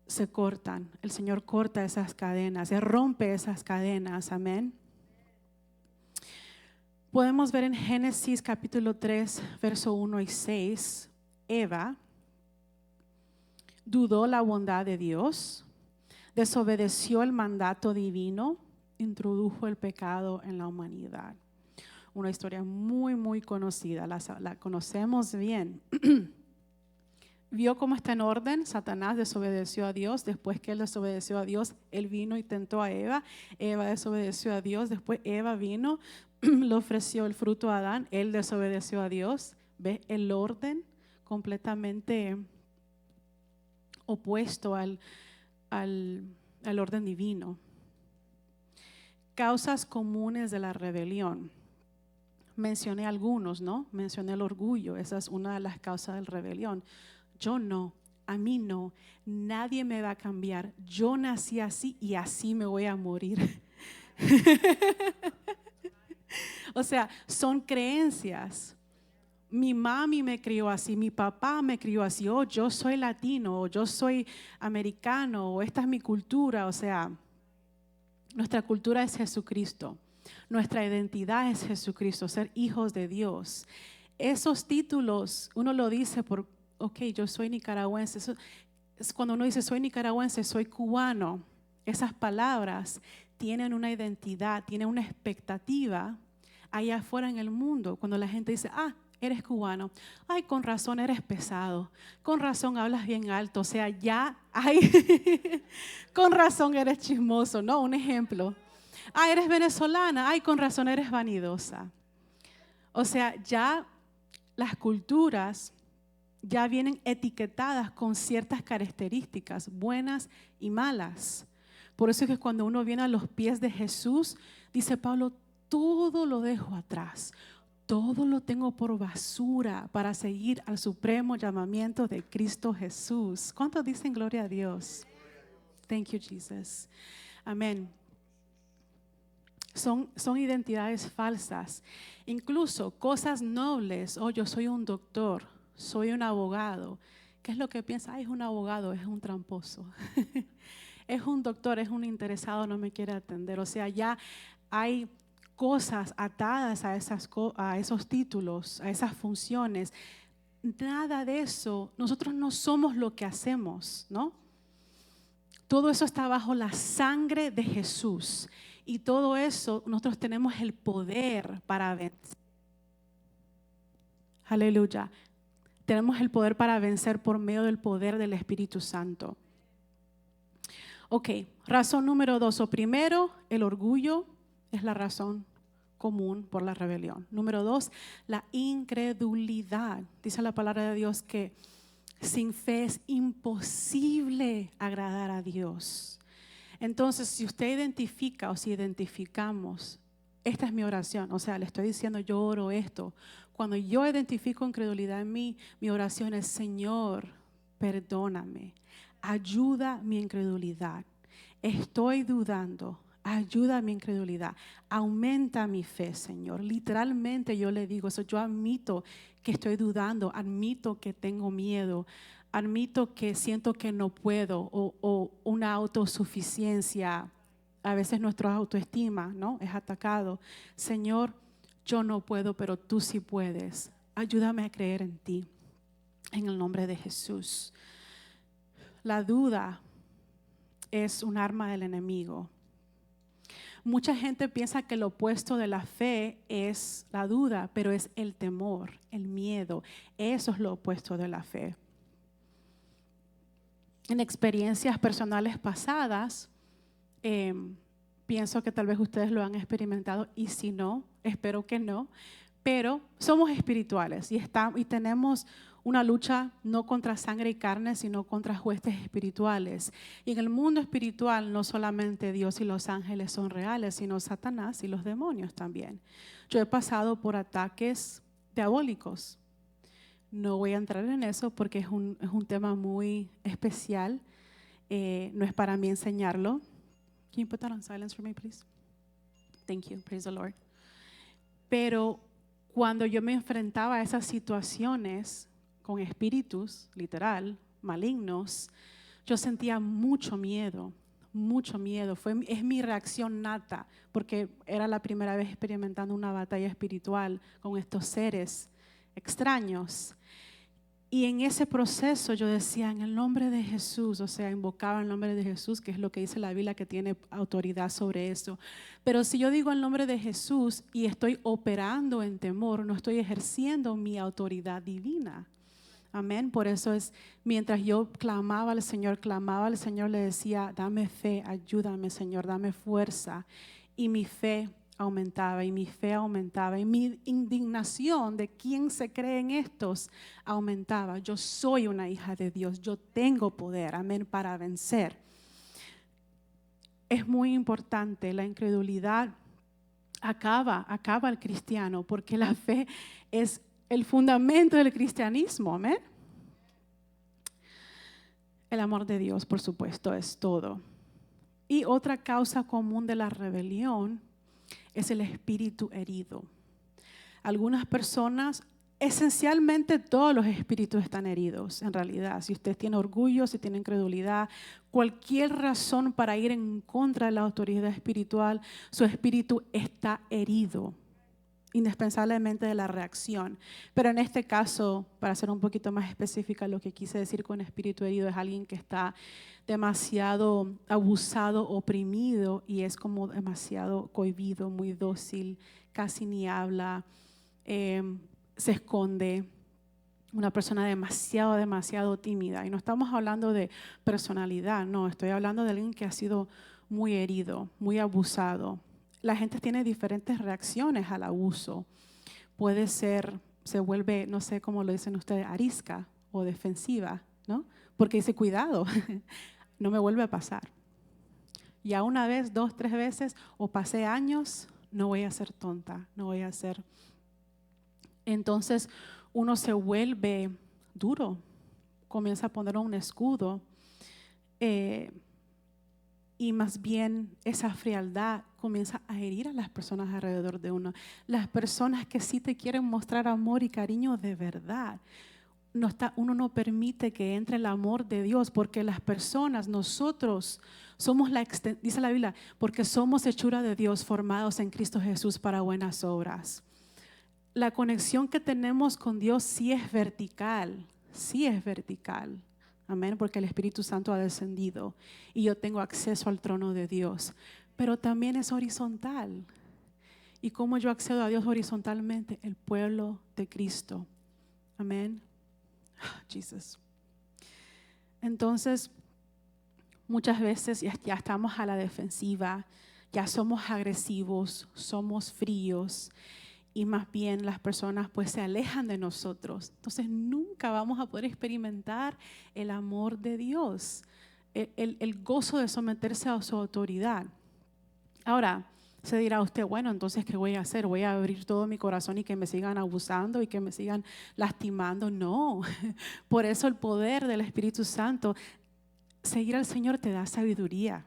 A: se cortan. El Señor corta esas cadenas, Él rompe esas cadenas. Amén. Podemos ver en Génesis capítulo 3, verso 1 y 6, Eva dudó la bondad de Dios, desobedeció el mandato divino, introdujo el pecado en la humanidad. Una historia muy, muy conocida, la conocemos bien. Vio cómo está en orden. Satanás desobedeció a Dios. Después que él desobedeció a Dios, él vino y tentó a Eva. Eva desobedeció a Dios. Después Eva vino, le ofreció el fruto a Adán. Él desobedeció a Dios. ¿Ve el orden completamente opuesto al orden divino? Causas comunes de la rebelión. Mencioné algunos, ¿no? Mencioné el orgullo. Esa es una de las causas de la rebelión. Yo no, a mí no, nadie me va a cambiar. Yo nací así y así me voy a morir. O sea, son creencias. Mi mami me crió así, mi papá me crió así. Oh, yo soy latino, o yo soy americano, o esta es mi cultura. O sea, nuestra cultura es Jesucristo. Nuestra identidad es Jesucristo, ser hijos de Dios. Esos títulos, uno lo dice por... Ok, yo soy nicaragüense. Eso es cuando uno dice soy nicaragüense, soy cubano. Esas palabras tienen una identidad, tienen una expectativa allá afuera en el mundo. Cuando la gente dice, eres cubano. Ay, con razón eres pesado. Con razón hablas bien alto. O sea, ya hay, con razón eres chismoso. No, un ejemplo. Eres venezolana. Ay, con razón eres vanidosa. O sea, ya las culturas ya vienen etiquetadas con ciertas características, buenas y malas. Por eso es que cuando uno viene a los pies de Jesús, dice Pablo, todo lo dejo atrás, todo lo tengo por basura para seguir al supremo llamamiento de Cristo Jesús. ¿Cuántos dicen gloria a Dios? Thank you, Jesus. Amén. Son identidades falsas, incluso cosas nobles. Oh, yo soy un doctor. Soy un abogado. ¿Qué es lo que piensa? Es un abogado, es un tramposo. Es un doctor, es un interesado, no me quiere atender. O sea, ya hay cosas atadas a esos títulos, a esas funciones. Nada de eso. Nosotros no somos lo que hacemos, ¿no? Todo eso está bajo la sangre de Jesús. Y todo eso, nosotros tenemos el poder para vencer. Aleluya. Tenemos el poder para vencer por medio del poder del Espíritu Santo. Ok, razón número 2. Primero, el orgullo es la razón común por la rebelión. Número 2, la incredulidad. Dice la palabra de Dios que sin fe es imposible agradar a Dios. Entonces, si usted identifica o si identificamos, esta es mi oración, o sea, le estoy diciendo yo oro esto. Cuando yo identifico incredulidad en mí, mi oración es Señor, perdóname, ayuda mi incredulidad. Estoy dudando, ayuda mi incredulidad, aumenta mi fe, Señor. Literalmente yo le digo eso, yo admito que estoy dudando, admito que tengo miedo, admito que siento que no puedo o una autosuficiencia. A veces nuestra autoestima, ¿no?, es atacado. Señor, yo no puedo, pero tú sí puedes. Ayúdame a creer en ti. en el nombre de Jesús. La duda es un arma del enemigo. Mucha gente piensa que lo opuesto de la fe es la duda, pero es el temor, el miedo. Eso es lo opuesto de la fe. En experiencias personales pasadas, pienso que tal vez ustedes lo han experimentado y si no, espero que no, pero somos espirituales y tenemos una lucha no contra sangre y carne, sino contra huestes espirituales. Y en el mundo espiritual no solamente Dios y los ángeles son reales, sino Satanás y los demonios también. Yo he pasado por ataques diabólicos. No voy a entrar en eso porque es un tema muy especial. No es para mí enseñarlo. Can you put that on silence for me, please? Thank you. Praise the Lord. Pero cuando yo me enfrentaba a esas situaciones con espíritus, literal, malignos, yo sentía mucho miedo, mucho miedo. Es mi reacción nata, porque era la primera vez experimentando una batalla espiritual con estos seres extraños. Y en ese proceso yo decía, en el nombre de Jesús, o sea, invocaba el nombre de Jesús, que es lo que dice la Biblia, que tiene autoridad sobre eso. Pero si yo digo el nombre de Jesús y estoy operando en temor, no estoy ejerciendo mi autoridad divina. Amén. Por eso es, mientras yo clamaba al Señor, le decía, dame fe, ayúdame, Señor, dame fuerza. Y mi fe aumentaba y mi fe aumentaba y mi indignación de quién se cree en estos aumentaba. Yo soy una hija de Dios, yo tengo poder, amén, para vencer. Es muy importante, la incredulidad acaba al cristiano, porque la fe es el fundamento del cristianismo, amén. El amor de Dios, por supuesto, es todo. Y otra causa común de la rebelión es el espíritu herido. Algunas personas, esencialmente todos los espíritus están heridos, en realidad. Si usted tiene orgullo, si tiene incredulidad, cualquier razón para ir en contra de la autoridad espiritual, su espíritu está herido, indispensablemente de la reacción. Pero en este caso, para ser un poquito más específica, lo que quise decir con espíritu herido es alguien que está demasiado abusado, oprimido y es como demasiado cohibido, muy dócil, casi ni habla, se esconde. Una persona demasiado tímida. Y no estamos hablando de personalidad, no, estoy hablando de alguien que ha sido muy herido, muy abusado. La gente tiene diferentes reacciones al abuso. Puede ser, se vuelve, no sé cómo lo dicen ustedes, arisca o defensiva, ¿no? Porque dice, cuidado, no me vuelve a pasar. Ya una vez, 2, 3 veces, o pasé años, no voy a ser tonta, no voy a ser. Entonces uno se vuelve duro, comienza a poner un escudo. Y más bien esa frialdad comienza a herir a las personas alrededor de uno. Las personas que sí te quieren mostrar amor y cariño de verdad. Uno no permite que entre el amor de Dios, porque las personas, nosotros somos dice la Biblia, porque somos hechura de Dios formados en Cristo Jesús para buenas obras. La conexión que tenemos con Dios sí es vertical, sí es vertical. Amén, porque el Espíritu Santo ha descendido y yo tengo acceso al trono de Dios. Pero también es horizontal. ¿Y cómo yo accedo a Dios horizontalmente? El pueblo de Cristo. Amén. Jesús. Entonces, muchas veces ya estamos a la defensiva, ya somos agresivos, somos fríos. Y más bien las personas pues se alejan de nosotros. Entonces nunca vamos a poder experimentar el amor de Dios, el gozo de someterse a su autoridad. Ahora, se dirá usted, bueno, entonces ¿qué voy a hacer? ¿Voy a abrir todo mi corazón y que me sigan abusando y que me sigan lastimando? No, por eso el poder del Espíritu Santo, seguir al Señor te da sabiduría,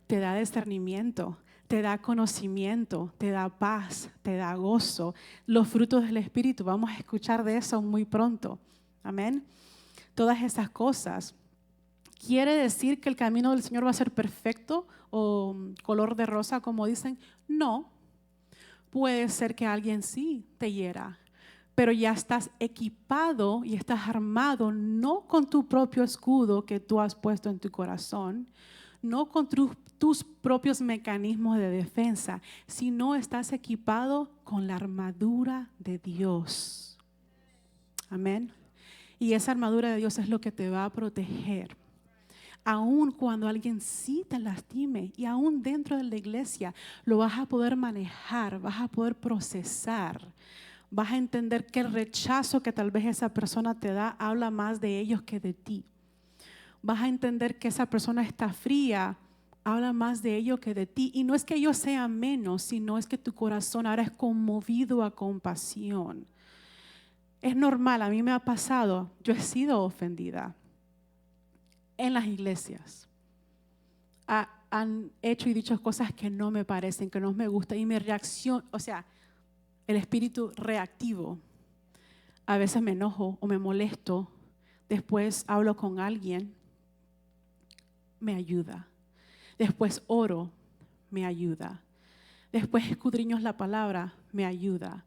A: te da discernimiento, te da conocimiento, te da paz, te da gozo. Los frutos del Espíritu, vamos a escuchar de eso muy pronto. Amén. Todas esas cosas. ¿Quiere decir que el camino del Señor va a ser perfecto o color de rosa, como dicen? No. Puede ser que alguien sí te hiera, pero ya estás equipado y estás armado, no con tu propio escudo que tú has puesto en tu corazón, no con tus propios mecanismos de defensa, sino estás equipado con la armadura de Dios. Amén. Y esa armadura de Dios es lo que te va a proteger. Aún cuando alguien sí te lastime y aún dentro de la iglesia lo vas a poder manejar, vas a poder procesar. Vas a entender que el rechazo que tal vez esa persona te da habla más de ellos que de ti. Vas a entender que esa persona está fría, habla más de ellos que de ti. Y no es que ellos sean menos, sino es que tu corazón ahora es conmovido a compasión. Es normal, a mí me ha pasado, yo he sido ofendida en las iglesias. Han hecho y dicho cosas que no me parecen, que no me gustan. Y mi reacción, o sea, el espíritu reactivo. A veces me enojo o me molesto. Después hablo con alguien, me ayuda. Después oro, me ayuda. Después escudriño la palabra, me ayuda.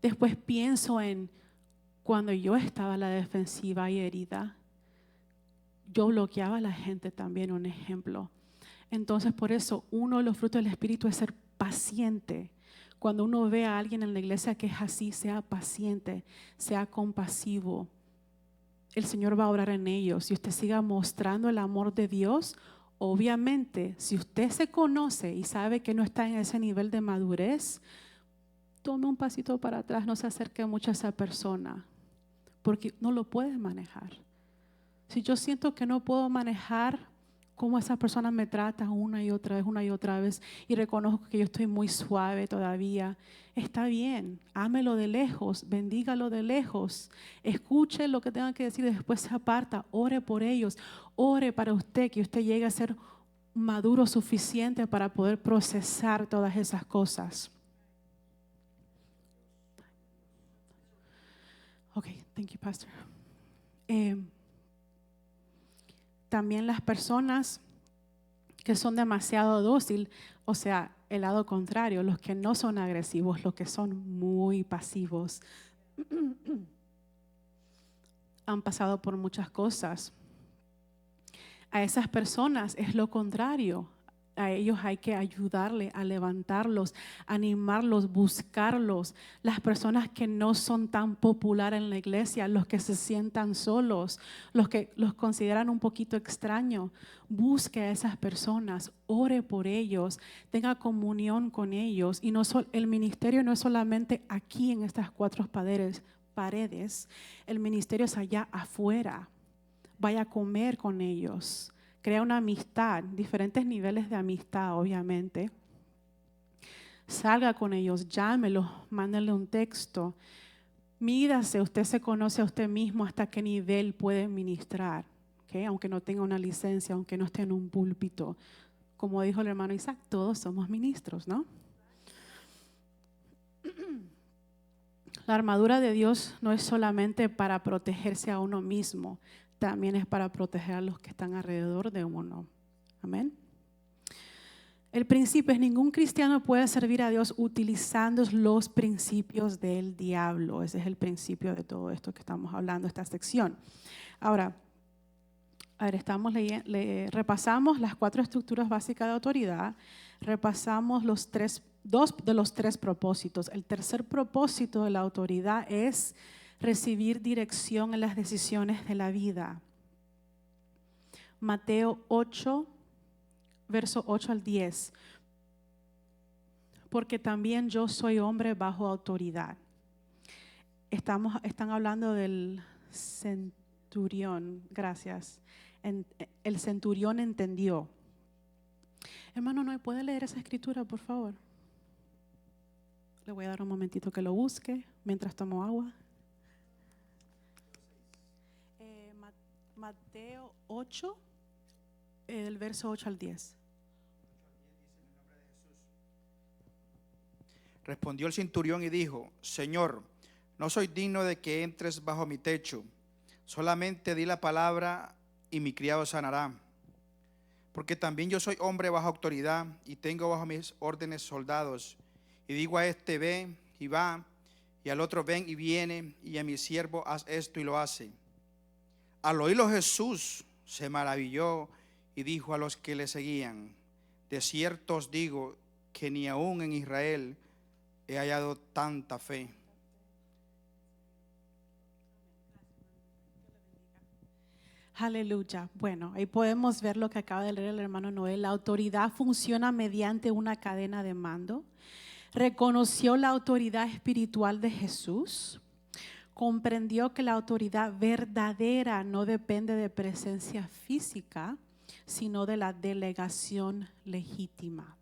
A: Después pienso en cuando yo estaba a la defensiva y herida, yo bloqueaba a la gente también, un ejemplo. Entonces, por eso, uno de los frutos del Espíritu es ser paciente. Cuando uno ve a alguien en la iglesia que es así, sea paciente, sea compasivo. El Señor va a orar en ellos. Si usted siga mostrando el amor de Dios, obviamente, si usted se conoce y sabe que no está en ese nivel de madurez, tome un pasito para atrás, no se acerque mucho a esa persona, porque no lo puede manejar. Si yo siento que no puedo manejar cómo esa persona me trata una y otra vez, y reconozco que yo estoy muy suave todavía, está bien, ámelo de lejos, bendígalo de lejos, escuche lo que tenga que decir, después se aparta, ore por ellos, ore para usted, que usted llegue a ser maduro suficiente para poder procesar todas esas cosas. Ok, thank you, Pastor. También las personas que son demasiado dóciles, o sea, el lado contrario, los que no son agresivos, los que son muy pasivos, han pasado por muchas cosas. A esas personas es lo contrario. A ellos hay que ayudarle a levantarlos, animarlos, buscarlos. Las personas que no son tan populares en la iglesia, los que se sientan solos, los que los consideran un poquito extraños, busque a esas personas, ore por ellos, tenga comunión con ellos. Y el ministerio no es solamente aquí en estas 4 paredes, el ministerio es allá afuera. Vaya a comer con ellos. Crea una amistad, diferentes niveles de amistad, obviamente. Salga con ellos, llámelos, mándale un texto. Mídase, usted se conoce a usted mismo hasta qué nivel puede ministrar, ¿okay? Aunque no tenga una licencia, aunque no esté en un púlpito. Como dijo el hermano Isaac, todos somos ministros, ¿no? La armadura de Dios no es solamente para protegerse a uno mismo, también es para proteger a los que están alrededor de uno. Amén. El principio es: ningún cristiano puede servir a Dios utilizando los principios del diablo. Ese es el principio de todo esto que estamos hablando, esta sección. Ahora, repasamos las 4 estructuras básicas de autoridad, repasamos dos de los 3 propósitos. El tercer propósito de la autoridad es recibir dirección en las decisiones de la vida. Mateo 8, verso 8 al 10. Porque también yo soy hombre bajo autoridad. Están hablando del centurión, gracias. El centurión entendió. Hermano, ¿no puede leer esa escritura, por favor? Le voy a dar un momentito que lo busque mientras tomo agua. Mateo 8, el verso 8 al 10.
B: Respondió el centurión y dijo: Señor, no soy digno de que entres bajo mi techo. Solamente di la palabra y mi criado sanará. Porque también yo soy hombre bajo autoridad y tengo bajo mis órdenes soldados. Y digo a este: ve, y va, y al otro ven y viene, y a mi siervo haz esto y lo hace. Al oírlo Jesús se maravilló y dijo a los que le seguían: de cierto os digo que ni aún en Israel he hallado tanta fe.
A: Aleluya. Bueno, ahí podemos ver lo que acaba de leer el hermano Noel. La autoridad funciona mediante una cadena de mando. Reconoció la autoridad espiritual de Jesús. Comprendió que la autoridad verdadera no depende de presencia física, sino de la delegación legítima.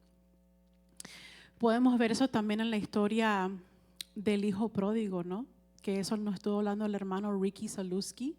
A: Podemos ver eso también en la historia del hijo pródigo, ¿no? Que eso nos estuvo hablando el hermano Ricky Saluski,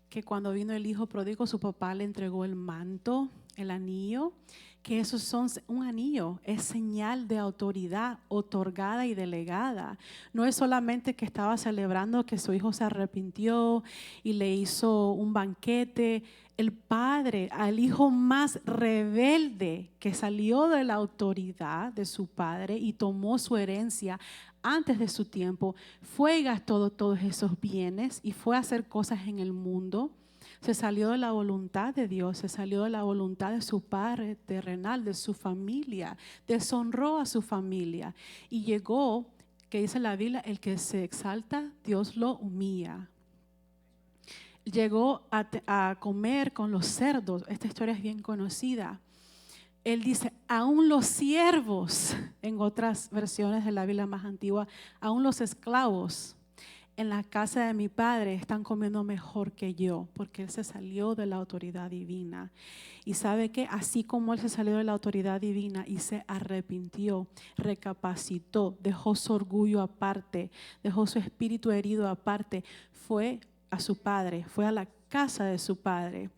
A: que cuando vino el hijo pródigo, su papá le entregó el manto, el anillo, que esos son, un anillo es señal de autoridad otorgada y delegada. No es solamente que estaba celebrando que su hijo se arrepintió y le hizo un banquete. El padre al hijo más rebelde que salió de la autoridad de su padre y tomó su herencia antes de su tiempo, fue y gastó todos esos bienes y fue a hacer cosas en el mundo. Se salió de la voluntad de Dios, se salió de la voluntad de su padre terrenal, de su familia, deshonró a su familia y llegó, que dice la Biblia, el que se exalta, Dios lo humilla. Llegó a comer con los cerdos. Esta historia es bien conocida. Él dice, aún los siervos, en otras versiones de la Biblia más antigua, aún los esclavos en la casa de mi padre están comiendo mejor que yo, porque él se salió de la autoridad divina. Y sabe que así como él se salió de la autoridad divina y se arrepintió, recapacitó, dejó su orgullo aparte, dejó su espíritu herido aparte, fue a su padre, fue a la casa de su padre.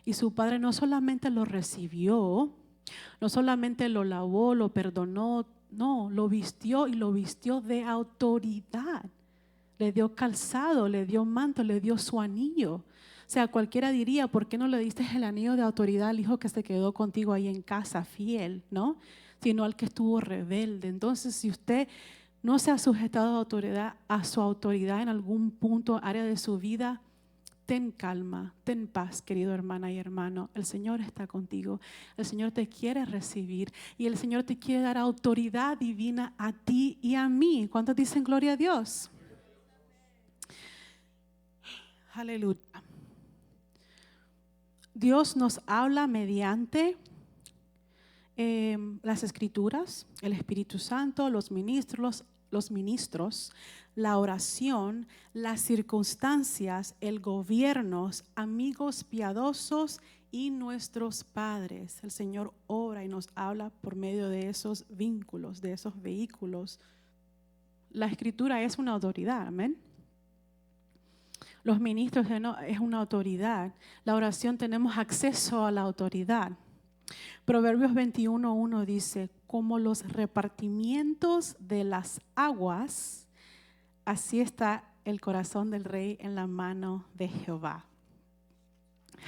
A: Y su padre no solamente lo recibió, no solamente lo lavó, lo perdonó, no, lo vistió y lo vistió de autoridad. Le dio calzado, le dio manto, le dio su anillo. O sea, cualquiera diría, ¿por qué no le diste el anillo de autoridad al hijo que se quedó contigo ahí en casa, fiel, ¿no? Sino al que estuvo rebelde. Entonces, si usted no se ha sujetado a su autoridad en algún punto, área de su vida, ten calma, ten paz, querido hermana y hermano. El Señor está contigo. El Señor te quiere recibir y el Señor te quiere dar autoridad divina a ti y a mí. ¿Cuántos dicen gloria a Dios? Aleluya. Dios nos habla mediante las Escrituras, el Espíritu Santo, los ministros, la oración, las circunstancias, el gobierno, amigos piadosos y nuestros padres. El Señor obra y nos habla por medio de esos vínculos, de esos vehículos. La Escritura es una autoridad, amén. Los ministros es una autoridad. La oración, tenemos acceso a la autoridad. Proverbios 21:1 dice, como los repartimientos de las aguas, así está el corazón del rey en la mano de Jehová.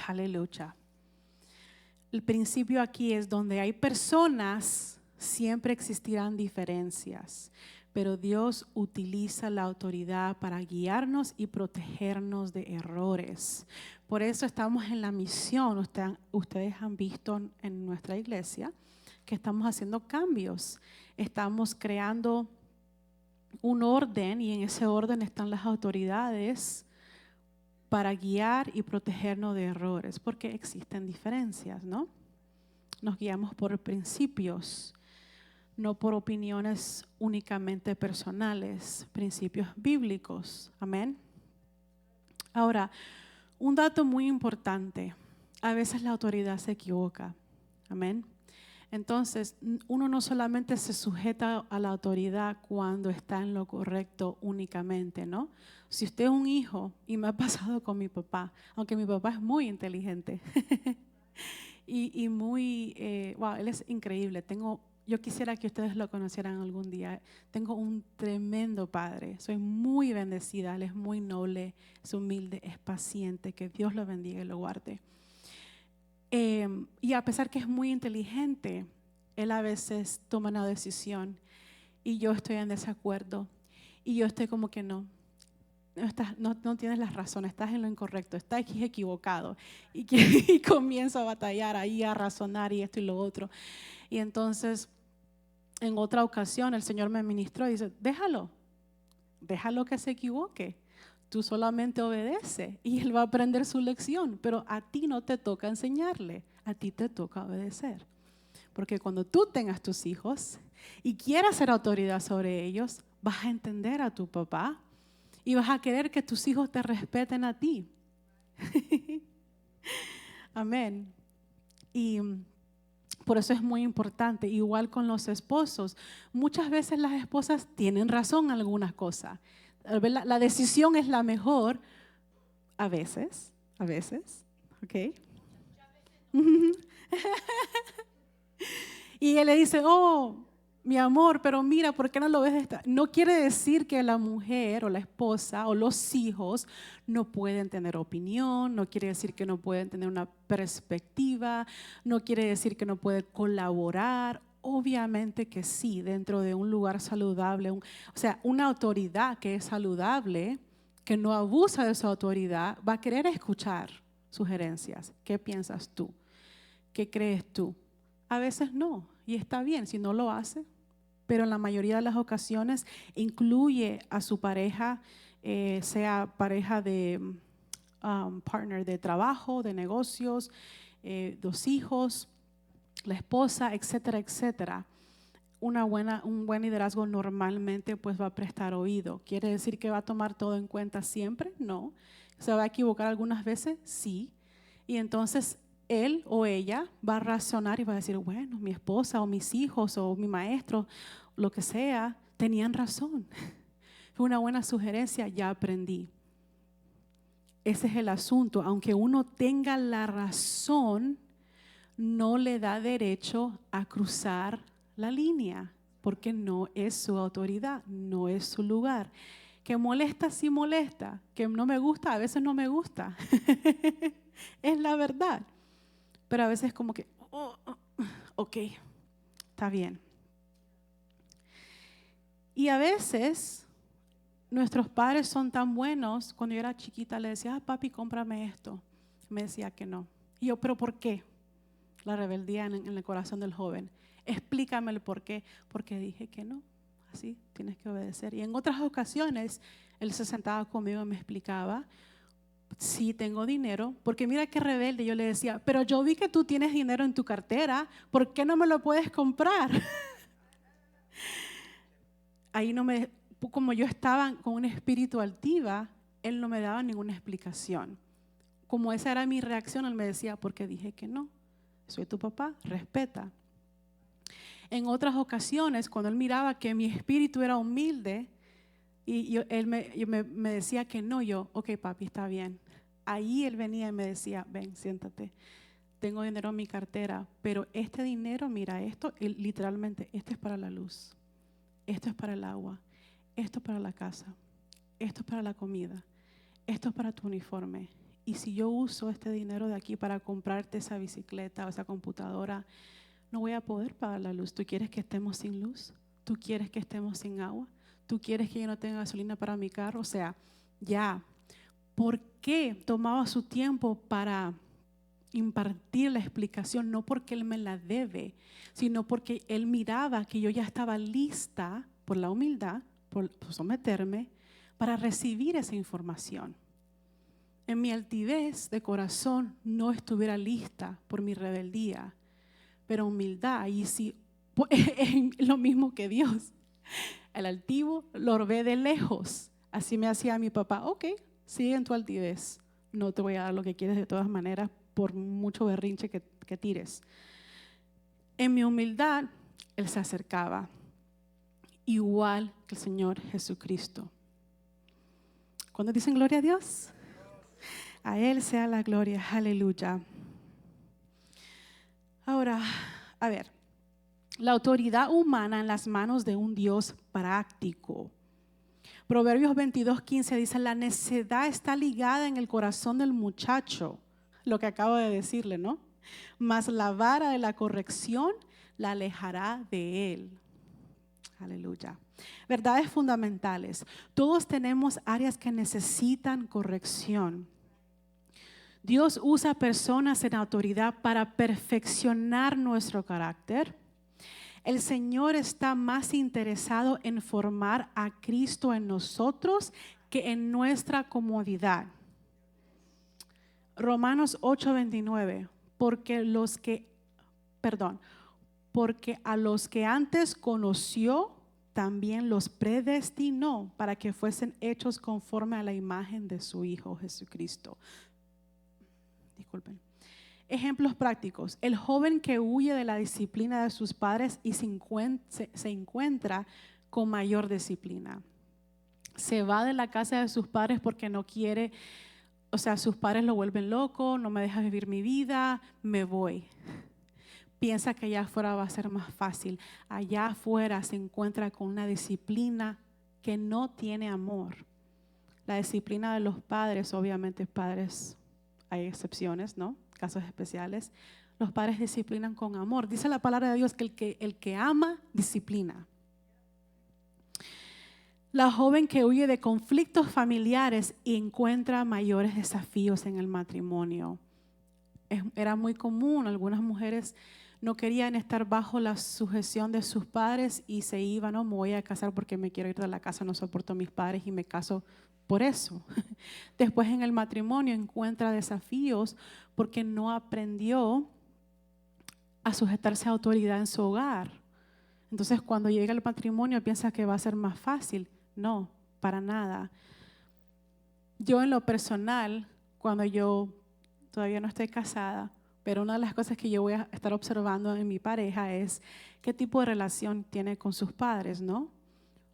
A: Aleluya. El principio aquí es donde hay personas, siempre existirán diferencias, pero Dios utiliza la autoridad para guiarnos y protegernos de errores. Por eso estamos en la misión. Ustedes han visto en nuestra iglesia que estamos haciendo cambios. Estamos creando un orden y en ese orden están las autoridades para guiar y protegernos de errores, porque existen diferencias, ¿no? Nos guiamos por principios, no por opiniones únicamente personales, principios bíblicos. Amén. Ahora, un dato muy importante, a veces la autoridad se equivoca. Amén. Entonces, uno no solamente se sujeta a la autoridad cuando está en lo correcto únicamente, ¿no? Si usted es un hijo, y me ha pasado con mi papá, aunque mi papá es muy inteligente y muy, wow, él es increíble. Yo quisiera que ustedes lo conocieran algún día. Tengo un tremendo padre, soy muy bendecida, él es muy noble, es humilde, es paciente, que Dios lo bendiga y lo guarde. Y a pesar que es muy inteligente, él a veces toma una decisión y yo estoy en desacuerdo. Y yo estoy como que no tienes la razón, estás en lo incorrecto, estás equivocado. Y comienzo a batallar ahí, a razonar y esto y lo otro. Y entonces, en otra ocasión, el Señor me ministró y dice, déjalo que se equivoque. Tú solamente obedece y él va a aprender su lección, pero a ti no te toca enseñarle, a ti te toca obedecer. Porque cuando tú tengas tus hijos y quieras ser autoridad sobre ellos, vas a entender a tu papá y vas a querer que tus hijos te respeten a ti. Amén. Y por eso es muy importante, igual con los esposos. Muchas veces las esposas tienen razón en algunas cosas. La decisión es la mejor, a veces, ¿ok? Y él le dice, oh, mi amor, pero mira, ¿por qué no lo ves de esta? No quiere decir que la mujer o la esposa o los hijos no pueden tener opinión, no quiere decir que no pueden tener una perspectiva, no quiere decir que no pueden colaborar. Obviamente que sí, dentro de un lugar saludable, o sea, una autoridad que es saludable, que no abusa de su autoridad, va a querer escuchar sugerencias. ¿Qué piensas tú? ¿Qué crees tú? A veces no, y está bien si no lo hace, pero en la mayoría de las ocasiones incluye a su pareja, sea pareja de partner de trabajo, de negocios, los hijos, la esposa, etcétera, etcétera. Un buen liderazgo normalmente pues va a prestar oído. ¿Quiere decir que va a tomar todo en cuenta siempre? No. ¿Se va a equivocar algunas veces? Sí. Y entonces él o ella va a razonar y va a decir, bueno, mi esposa o mis hijos o mi maestro, lo que sea, tenían razón. Fue una buena sugerencia, ya aprendí. Ese es el asunto. Aunque uno tenga la razón, no le da derecho a cruzar la línea, porque no es su autoridad, no es su lugar. Que molesta, sí molesta. Que no me gusta, a veces no me gusta. Es la verdad. Pero a veces como que, ok, está bien. Y a veces nuestros padres son tan buenos. Cuando yo era chiquita le decía, papi, cómprame esto. Me decía que no. Y yo, ¿pero por qué? La rebeldía en el corazón del joven. Explícame el por qué. Porque dije que no. Así tienes que obedecer. Y en otras ocasiones él se sentaba conmigo y me explicaba, sí tengo dinero, porque mira qué rebelde. Yo le decía, pero yo vi que tú tienes dinero en tu cartera, ¿por qué no me lo puedes comprar? Ahí como yo estaba con un espíritu altiva, él no me daba ninguna explicación. Como esa era mi reacción, él me decía, porque dije que no. Soy tu papá, respeta. En otras ocasiones, cuando él miraba que mi espíritu era humilde y él me decía que no, yo, ok papi, está bien. Ahí él venía y me decía, ven, siéntate. Tengo dinero en mi cartera, pero este dinero, mira, esto, literalmente, este es para la luz, esto es para el agua, esto es para la casa, esto es para la comida, esto es para tu uniforme. Y si yo uso este dinero de aquí para comprarte esa bicicleta o esa computadora, no voy a poder pagar la luz. ¿Tú quieres que estemos sin luz? ¿Tú quieres que estemos sin agua? ¿Tú quieres que yo no tenga gasolina para mi carro? O sea, ya. ¿Por qué tomaba su tiempo para impartir la explicación? No porque él me la debe, sino porque él miraba que yo ya estaba lista por la humildad, por someterme, para recibir esa información. En mi altivez de corazón no estuviera lista por mi rebeldía, pero humildad, y sí, es lo mismo que Dios. El altivo lo ve de lejos. Así me hacía mi papá, ok, sigue en tu altivez, no te voy a dar lo que quieres de todas maneras por mucho berrinche que tires. En mi humildad, él se acercaba, igual que el Señor Jesucristo. Cuando dicen gloria a Dios, a Él sea la gloria, aleluya. Ahora, a ver, la autoridad humana en las manos de un Dios práctico. Proverbios 22:15 dice, la necedad está ligada en el corazón del muchacho, lo que acabo de decirle, ¿no? Mas la vara de la corrección la alejará de él. Aleluya. Verdades fundamentales. Todos tenemos áreas que necesitan corrección. Dios usa personas en autoridad para perfeccionar nuestro carácter. El Señor está más interesado en formar a Cristo en nosotros que en nuestra comodidad. Romanos 8:29. Porque a los que antes conoció, también los predestinó para que fuesen hechos conforme a la imagen de su Hijo Jesucristo. Disculpen. Ejemplos prácticos. El joven que huye de la disciplina de sus padres y se encuentra con mayor disciplina. Se va de la casa de sus padres porque no quiere, sus padres lo vuelven loco, no me deja vivir mi vida, me voy. Piensa que allá afuera va a ser más fácil. Allá afuera se encuentra con una disciplina que no tiene amor. La disciplina de los padres, obviamente padres, hay excepciones, ¿no? Casos especiales. Los padres disciplinan con amor. Dice la palabra de Dios que el que ama, disciplina. La joven que huye de conflictos familiares y encuentra mayores desafíos en el matrimonio. Era muy común, algunas mujeres no querían estar bajo la sujeción de sus padres y se iban, no, me voy a casar porque me quiero ir de la casa, no soporto a mis padres y me caso por eso. Después en el matrimonio encuentra desafíos porque no aprendió a sujetarse a autoridad en su hogar. Entonces cuando llega el matrimonio piensa que va a ser más fácil. No, para nada. Yo en lo personal, cuando yo todavía no estoy casada, pero una de las cosas que yo voy a estar observando en mi pareja es qué tipo de relación tiene con sus padres, ¿no?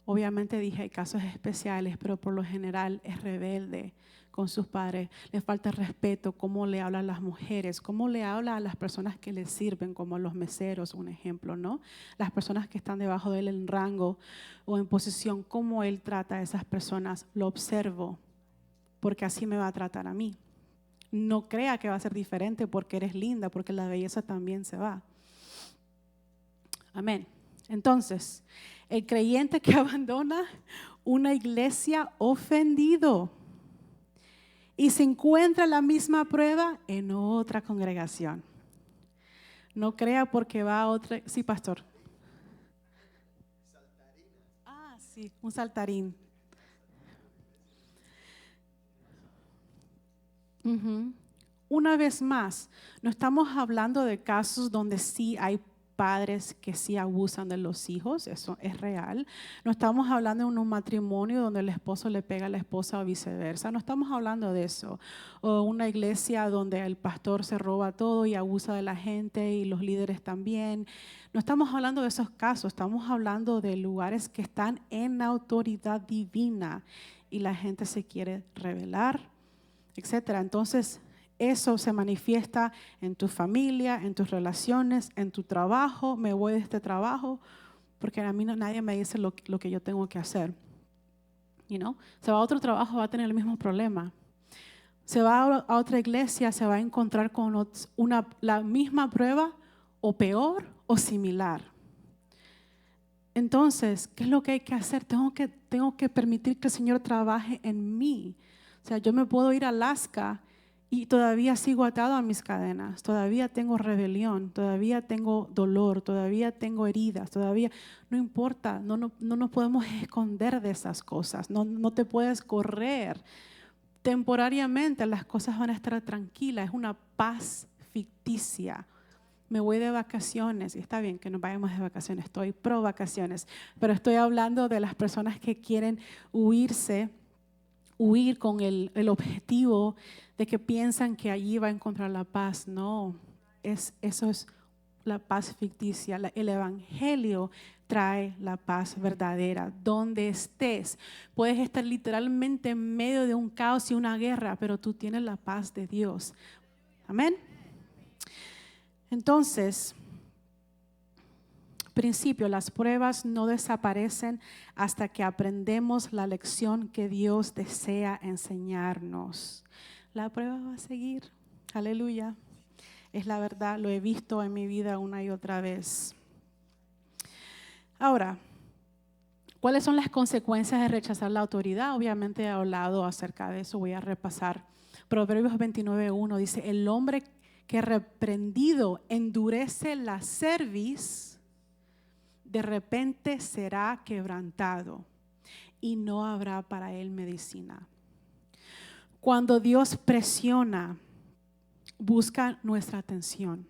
A: Obviamente dije, hay casos especiales, pero por lo general es rebelde con sus padres. Le falta respeto, cómo le habla a las mujeres, cómo le habla a las personas que le sirven, como los meseros, un ejemplo, ¿no? Las personas que están debajo de él en rango o en posición, cómo él trata a esas personas. Lo observo, porque así me va a tratar a mí. No crea que va a ser diferente porque eres linda, porque la belleza también se va. Amén. Entonces, el creyente que abandona una iglesia ofendido y se encuentra la misma prueba en otra congregación. No crea porque va a otra. Sí, pastor. Ah, sí, un saltarín. Una vez más, no estamos hablando de casos donde sí hay padres que sí abusan de los hijos, eso es real. No estamos hablando de un matrimonio donde el esposo le pega a la esposa o viceversa, no estamos hablando de eso. O una iglesia donde el pastor se roba todo y abusa de la gente y los líderes también. No estamos hablando de esos casos, estamos hablando de lugares que están en autoridad divina y la gente se quiere rebelar, etcétera. Entonces, eso se manifiesta en tu familia, en tus relaciones, en tu trabajo. Me voy de este trabajo porque a mí nadie me dice lo que yo tengo que hacer. Se va a otro trabajo, va a tener el mismo problema. Se va a otra iglesia, se va a encontrar con la misma prueba o peor o similar. Entonces, ¿qué es lo que hay que hacer? Tengo que permitir que el Señor trabaje en mí. O sea, yo me puedo ir a Alaska y todavía sigo atado a mis cadenas, todavía tengo rebelión, todavía tengo dolor, todavía tengo heridas, todavía, no importa, no nos podemos esconder de esas cosas, no te puedes correr. Temporariamente las cosas van a estar tranquilas, es una paz ficticia. Me voy de vacaciones, y está bien que nos vayamos de vacaciones, estoy pro vacaciones, pero estoy hablando de las personas que quieren huir con el objetivo de que piensan que allí va a encontrar la paz. No, eso es la paz ficticia. El evangelio trae la paz verdadera. Donde estés, puedes estar literalmente en medio de un caos y una guerra, pero tú tienes la paz de Dios. Amén. Entonces, principio, las pruebas no desaparecen hasta que aprendemos la lección que Dios desea enseñarnos. La prueba va a seguir. Aleluya. Es la verdad, lo he visto en mi vida una y otra vez. Ahora, ¿Cuáles son las consecuencias de rechazar la autoridad? Obviamente he hablado acerca de eso, voy a repasar. Proverbios 29:1 dice, el hombre que reprendido endurece la cerviz, de repente será quebrantado y no habrá para él medicina. Cuando Dios presiona, busca nuestra atención,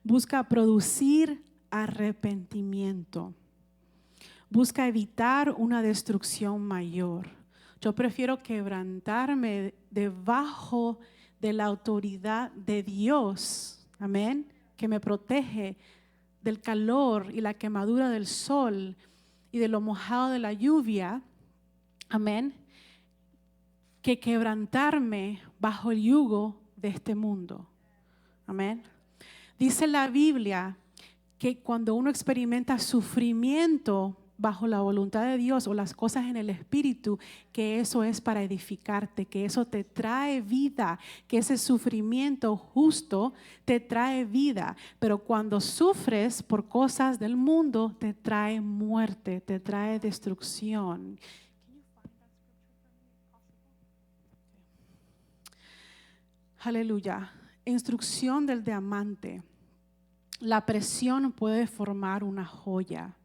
A: busca producir arrepentimiento, busca evitar una destrucción mayor. Yo prefiero quebrantarme debajo de la autoridad de Dios, amén, que me protege del calor y la quemadura del sol y de lo mojado de la lluvia, amén, que quebrantarme bajo el yugo de este mundo, amén. Dice la Biblia que cuando uno experimenta sufrimiento bajo la voluntad de Dios o las cosas en el Espíritu, que eso es para edificarte, que eso te trae vida, que ese sufrimiento justo te trae vida. Pero cuando sufres por cosas del mundo, te trae muerte, te trae destrucción. Aleluya. Instrucción del diamante. La presión puede formar una joya.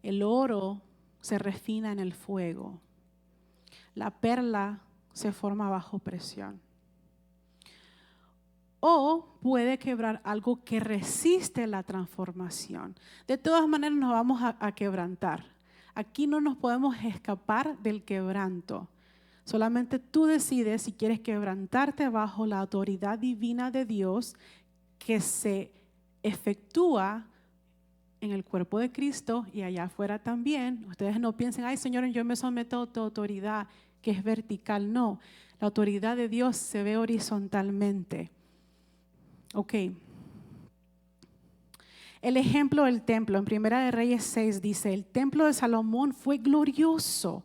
A: El oro se refina en el fuego. La perla se forma bajo presión. O puede quebrar algo que resiste la transformación. De todas maneras nos vamos a quebrantar. Aquí no nos podemos escapar del quebranto. Solamente tú decides si quieres quebrantarte bajo la autoridad divina de Dios que se efectúa en el cuerpo de Cristo y allá afuera también. Ustedes no piensen, ay Señor, yo me someto a tu autoridad que es vertical. No, la autoridad de Dios se ve horizontalmente. Ok. El ejemplo del templo en Primera de Reyes 6 dice, el templo de Salomón fue glorioso.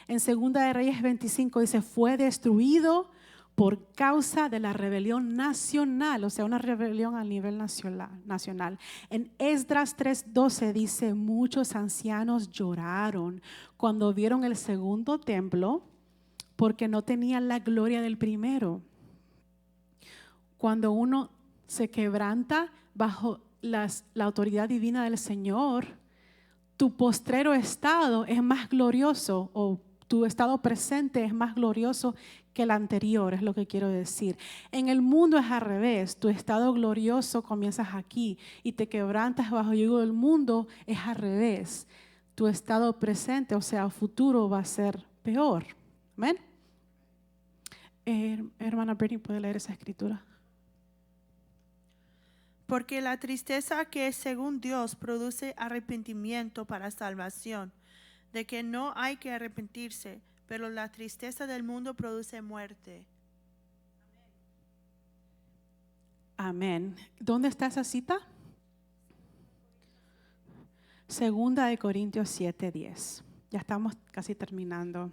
A: En Segunda de Reyes 25 dice, fue destruido por causa de la rebelión nacional, o sea, una rebelión a nivel nacional. En Esdras 3:12 dice, muchos ancianos lloraron cuando vieron el segundo templo porque no tenían la gloria del primero. Cuando uno se quebranta bajo la autoridad divina del Señor, tu postrero estado es más glorioso, o tu estado presente es más glorioso que el anterior, es lo que quiero decir. En el mundo es al revés, tu estado glorioso comienzas aquí y te quebrantas bajo el yugo del mundo, es al revés. Tu estado presente, o sea, futuro va a ser peor. ¿Amén? Hermana Bernie, ¿puede leer esa escritura?
C: Porque la tristeza que es según Dios produce arrepentimiento para salvación, de que no hay que arrepentirse, pero la tristeza del mundo produce muerte.
A: Amén. ¿Dónde está esa cita? Segunda de Corintios 7:10. Ya estamos casi terminando.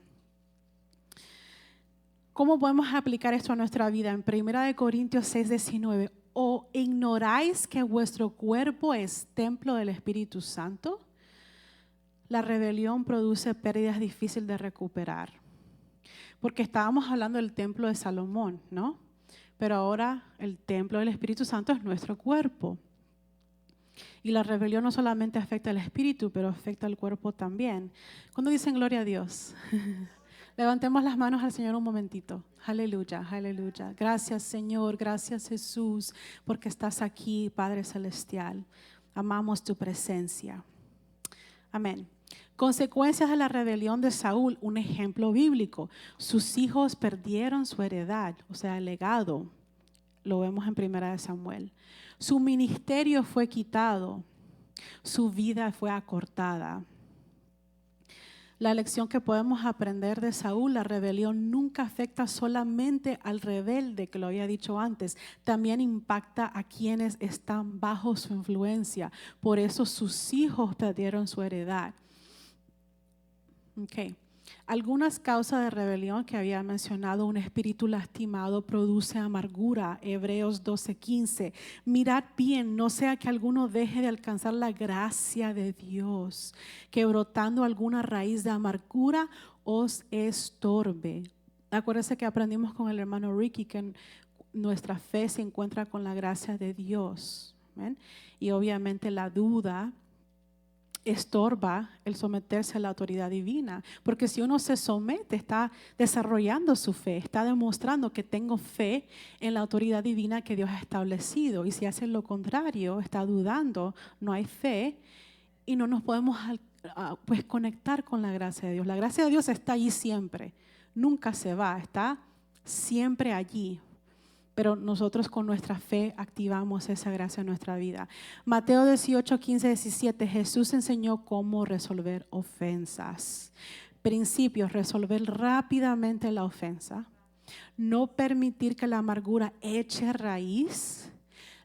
A: ¿Cómo podemos aplicar esto a nuestra vida? En Primera de Corintios 6:19. ¿O ignoráis que vuestro cuerpo es templo del Espíritu Santo? La rebelión produce pérdidas difíciles de recuperar. Porque estábamos hablando del templo de Salomón, ¿no? Pero ahora el templo del Espíritu Santo es nuestro cuerpo. Y la rebelión no solamente afecta al espíritu, pero afecta al cuerpo también. ¿Cuándo dicen gloria a Dios? Levantemos las manos al Señor un momentito. Aleluya, aleluya. Gracias Señor, gracias Jesús, porque estás aquí, Padre Celestial. Amamos tu presencia. Amén. Consecuencias de la rebelión de Saúl, un ejemplo bíblico. Sus hijos perdieron su heredad, o sea, el legado. Lo vemos en Primera de Samuel. Su ministerio fue quitado, su vida fue acortada. La lección que podemos aprender de Saúl, la rebelión nunca afecta solamente al rebelde, que lo había dicho antes, también impacta a quienes están bajo su influencia. Por eso sus hijos perdieron su heredad. Okay. Algunas causas de rebelión que había mencionado: un espíritu lastimado produce amargura, Hebreos 12:15. Mirad bien, no sea que alguno deje de alcanzar la gracia de Dios, que brotando alguna raíz de amargura os estorbe. Acuérdense que aprendimos con el hermano Ricky que nuestra fe se encuentra con la gracia de Dios. ¿Ven? Y obviamente la duda estorba el someterse a la autoridad divina, porque si uno se somete, está desarrollando su fe, está demostrando que tengo fe en la autoridad divina que Dios ha establecido, y si hace lo contrario, está dudando, no hay fe y no nos podemos pues conectar con la gracia de Dios. La gracia de Dios está allí siempre, nunca se va, está siempre allí. Pero nosotros con nuestra fe activamos esa gracia en nuestra vida. Mateo 18, 15, 17. Jesús enseñó cómo resolver ofensas. Principios: resolver rápidamente la ofensa. No permitir que la amargura eche raíz.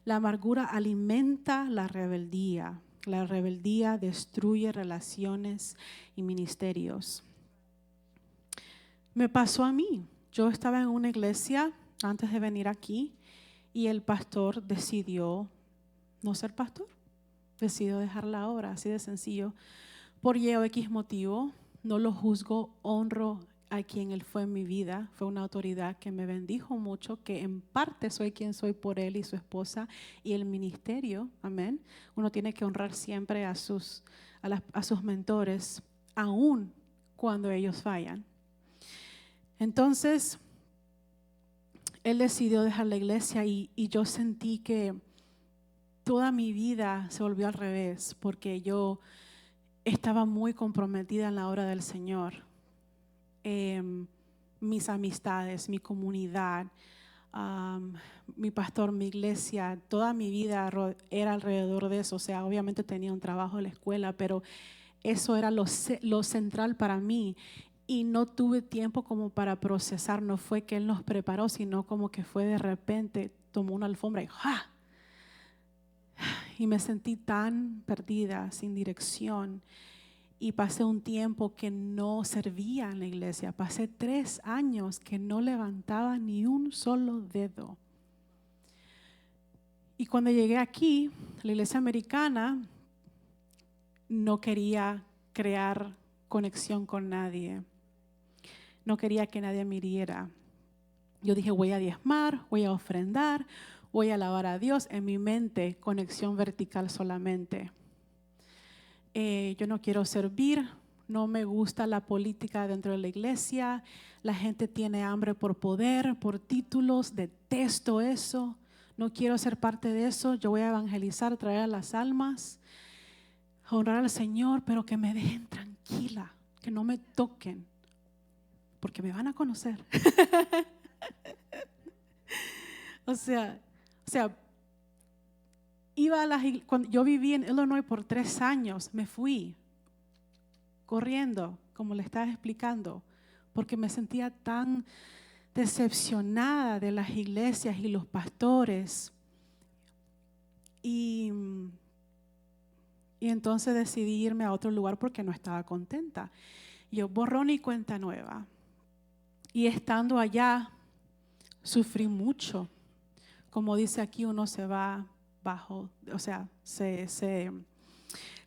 A: La amargura alimenta la rebeldía. La rebeldía destruye relaciones y ministerios. Me pasó a mí. Yo estaba en una iglesia antes de venir aquí y el pastor decidió no ser pastor, decidió dejar la obra, así de sencillo, por Y o X motivo. No lo juzgo, honro a quien él fue en mi vida. Fue una autoridad que me bendijo mucho, que en parte soy quien soy por él y su esposa y el ministerio, amén. Uno tiene que honrar siempre a sus mentores, aun cuando ellos fallan. Entonces él decidió dejar la iglesia y yo sentí que toda mi vida se volvió al revés, porque yo estaba muy comprometida en la obra del Señor. Mis amistades, mi comunidad, mi pastor, mi iglesia, toda mi vida era alrededor de eso. O sea, obviamente tenía un trabajo en la escuela, pero eso era lo central para mí. Y no tuve tiempo como para procesar. No fue que Él nos preparó, sino como que fue de repente, tomó una alfombra y ¡ja! Y me sentí tan perdida, sin dirección. Y pasé un tiempo que no servía en la iglesia. Pasé 3 años que no levantaba ni un solo dedo. Y cuando llegué aquí, la iglesia americana, no quería crear conexión con nadie. No quería que nadie me hiriera. Yo dije, voy a diezmar, voy a ofrendar, voy a alabar a Dios. En mi mente, conexión vertical solamente. Yo no quiero servir, no me gusta la política dentro de la iglesia. La gente tiene hambre por poder, por títulos, detesto eso. No quiero ser parte de eso. Yo voy a evangelizar, traer a las almas, honrar al Señor, pero que me dejen tranquila, que no me toquen, porque me van a conocer. O sea, cuando yo viví en Illinois por 3 años, me fui corriendo, como le estaba explicando, porque me sentía tan decepcionada de las iglesias y los pastores. Y entonces decidí irme a otro lugar porque no estaba contenta. Yo borrón y cuenta nueva. Y estando allá, sufrí mucho. Como dice aquí, uno se va bajo, o sea, se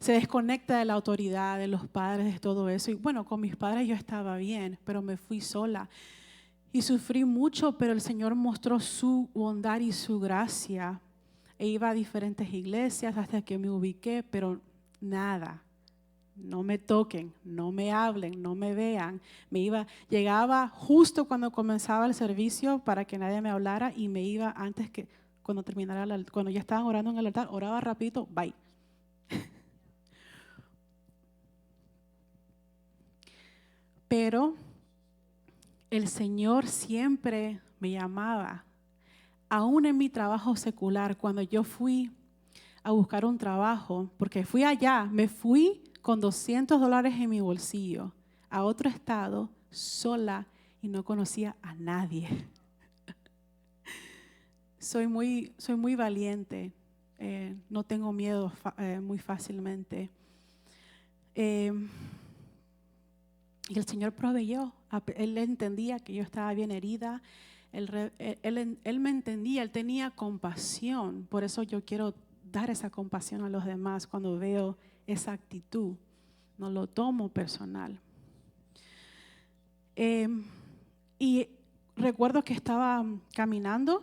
A: desconecta de la autoridad, de los padres, de todo eso. Y bueno, con mis padres yo estaba bien, pero me fui sola. Y sufrí mucho, pero el Señor mostró su bondad y su gracia. E iba a diferentes iglesias hasta que me ubiqué, pero nada. No me toquen, no me hablen, no me vean. Llegaba justo cuando comenzaba el servicio para que nadie me hablara y me iba antes que cuando terminara, cuando ya estaban orando en el altar, oraba rapidito, bye. Pero el Señor siempre me llamaba, aún en mi trabajo secular, cuando yo fui a buscar un trabajo, porque fui allá, me fui con $200 en mi bolsillo a otro estado, sola, y no conocía a nadie. Soy muy valiente, no tengo miedo muy fácilmente. Y el Señor proveyó. Él entendía que yo estaba bien herida. Él me entendía, Él tenía compasión. Por eso yo quiero dar esa compasión a los demás cuando veo esa actitud. No lo tomo personal. Y recuerdo que estaba caminando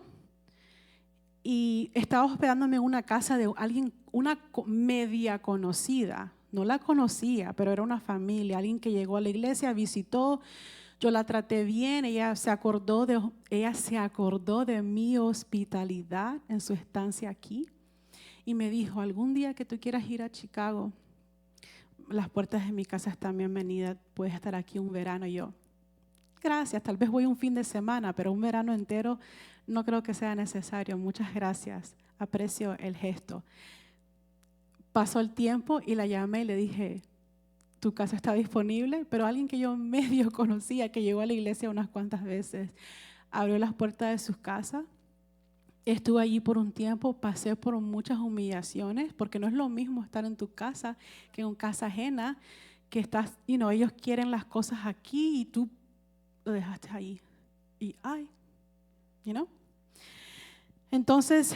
A: y estaba hospedándome en una casa de alguien, una media conocida. No la conocía, pero era una familia, alguien que llegó a la iglesia, visitó. Yo la traté bien, ella se acordó de mi hospitalidad en su estancia aquí y me dijo, algún día que tú quieras ir a Chicago, las puertas de mi casa están bienvenidas, puedes estar aquí un verano. Y yo, gracias, tal vez voy un fin de semana, pero un verano entero no creo que sea necesario. Muchas gracias, aprecio el gesto. Pasó el tiempo y la llamé y le dije, tu casa está disponible, pero alguien que yo medio conocía, que llegó a la iglesia unas cuantas veces, abrió las puertas de su casa. Estuve allí por un tiempo, pasé por muchas humillaciones, porque no es lo mismo estar en tu casa que en una casa ajena, que estás, ellos quieren las cosas aquí y tú lo dejaste ahí. Y Entonces,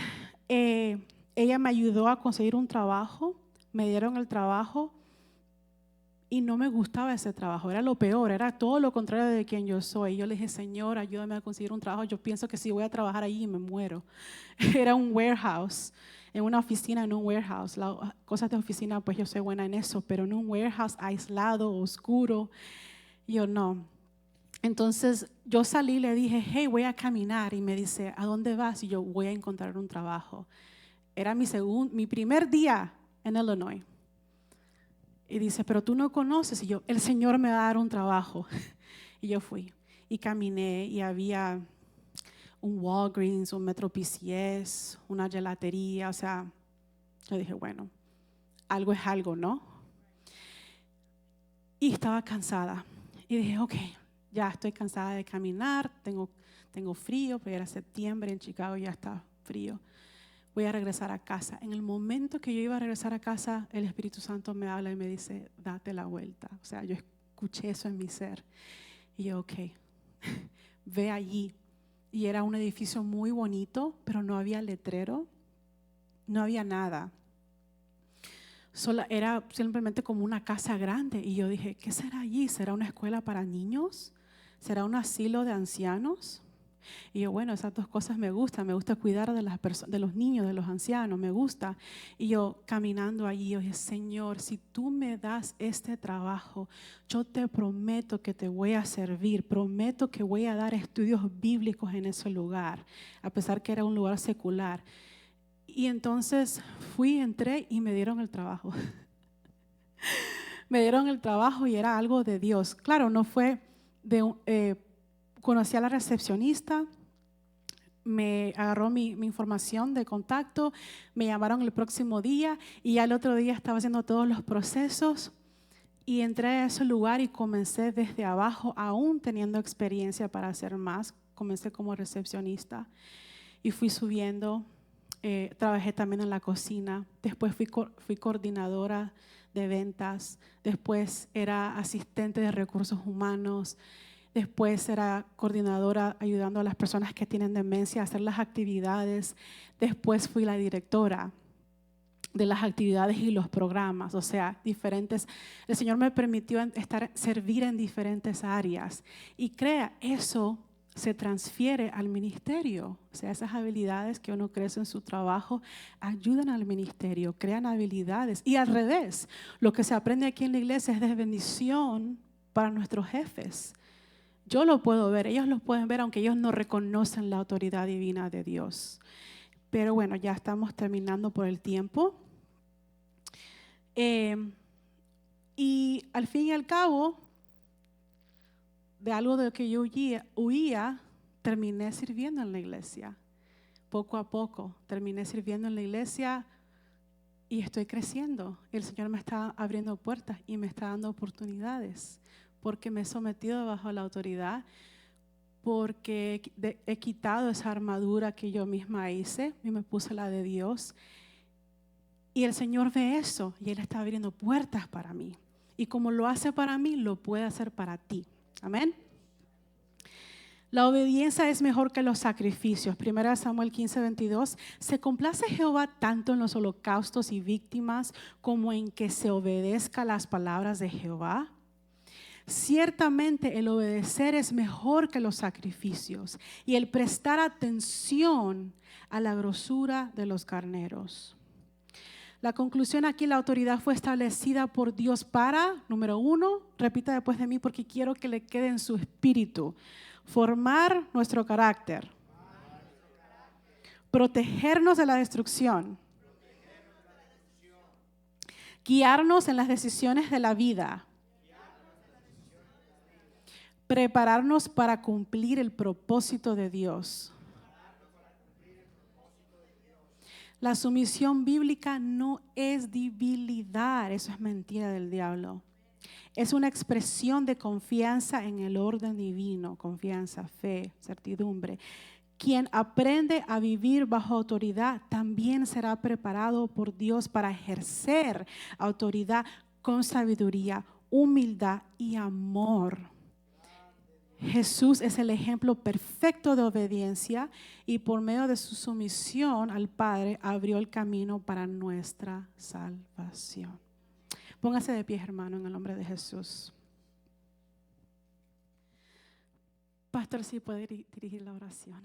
A: ella me ayudó a conseguir un trabajo, me dieron el trabajo y no me gustaba ese trabajo, era lo peor, era todo lo contrario de quien yo soy. Yo le dije, Señor, ayúdame a conseguir un trabajo, yo pienso que si voy a trabajar allí me muero. Era un warehouse, en una oficina, en un warehouse. Las cosas de oficina, pues yo soy buena en eso, pero en un warehouse aislado, oscuro, yo no. Entonces yo salí y le dije, hey, voy a caminar. Y me dice, ¿a dónde vas? Y yo, voy a encontrar un trabajo. Era mi primer día en Illinois. Y dice, pero tú no conoces. Y yo, el Señor me va a dar un trabajo. Y yo fui y caminé y había un Walgreens, un Metro PCS, una gelatería. O sea, yo dije, bueno, algo es algo, ¿no? Y estaba cansada. Y dije, ok, ya estoy cansada de caminar, tengo frío, porque era septiembre en Chicago, ya está frío. Voy a regresar a casa. En el momento que yo iba a regresar a casa, el Espíritu Santo me habla y me dice, date la vuelta. O sea, yo escuché eso en mi ser. Y yo, ok, ve allí. Y era un edificio muy bonito, pero no había letrero, no había nada. Era simplemente como una casa grande. Y yo dije, ¿qué será allí? ¿Será una escuela para niños? ¿Será un asilo de ancianos? Y yo, bueno, esas dos cosas me gustan. Me gusta cuidar de los niños, de los ancianos, me gusta. Y yo caminando allí, yo dije, Señor, si tú me das este trabajo, yo te prometo que te voy a servir. Prometo que voy a dar estudios bíblicos en ese lugar, a pesar que era un lugar secular. Y entonces entré y me dieron el trabajo. Me dieron el trabajo y era algo de Dios. Claro, no fue conocí a la recepcionista, me agarró mi información de contacto, me llamaron el próximo día y ya el otro día estaba haciendo todos los procesos y entré a ese lugar y comencé desde abajo, aún teniendo experiencia para hacer más. Comencé como recepcionista y fui subiendo. Trabajé también en la cocina, después fui coordinadora de ventas, después era asistente de recursos humanos, después era coordinadora ayudando a las personas que tienen demencia a hacer las actividades, después fui la directora de las actividades y los programas, o sea, diferentes. El Señor me permitió servir en diferentes áreas y eso se transfiere al ministerio. O sea, esas habilidades que uno crece en su trabajo ayudan al ministerio, crean habilidades. Y al revés, lo que se aprende aquí en la iglesia es de bendición para nuestros jefes. Yo lo puedo ver, ellos lo pueden ver, aunque ellos no reconocen la autoridad divina de Dios. Pero bueno, ya estamos terminando por el tiempo. Y al fin y al cabo, de algo de lo que yo huía, terminé sirviendo en la iglesia. Poco a poco terminé sirviendo en la iglesia y estoy creciendo. El Señor me está abriendo puertas y me está dando oportunidades porque me he sometido bajo la autoridad, porque he quitado esa armadura que yo misma hice y me puse la de Dios. Y el Señor ve eso y Él está abriendo puertas para mí. Y como lo hace para mí, lo puede hacer para ti. Amén. La obediencia es mejor que los sacrificios. 1 Samuel 15:22. ¿Se complace Jehová tanto en los holocaustos y víctimas como en que se obedezca las palabras de Jehová? Ciertamente el obedecer es mejor que los sacrificios y el prestar atención a la grosura de los carneros. La conclusión aquí, la autoridad fue establecida por Dios para, número 1, repita después de mí porque quiero que le quede en su espíritu, formar nuestro carácter, protegernos de la destrucción, guiarnos en las decisiones de la vida, prepararnos para cumplir el propósito de Dios. La sumisión bíblica no es debilidad, eso es mentira del diablo. Es una expresión de confianza en el orden divino, confianza, fe, certidumbre. Quien aprende a vivir bajo autoridad también será preparado por Dios para ejercer autoridad con sabiduría, humildad y amor. Jesús es el ejemplo perfecto de obediencia y por medio de su sumisión al Padre abrió el camino para nuestra salvación. Póngase de pie, hermano, en el nombre de Jesús. Pastor, sí puede dirigir la oración.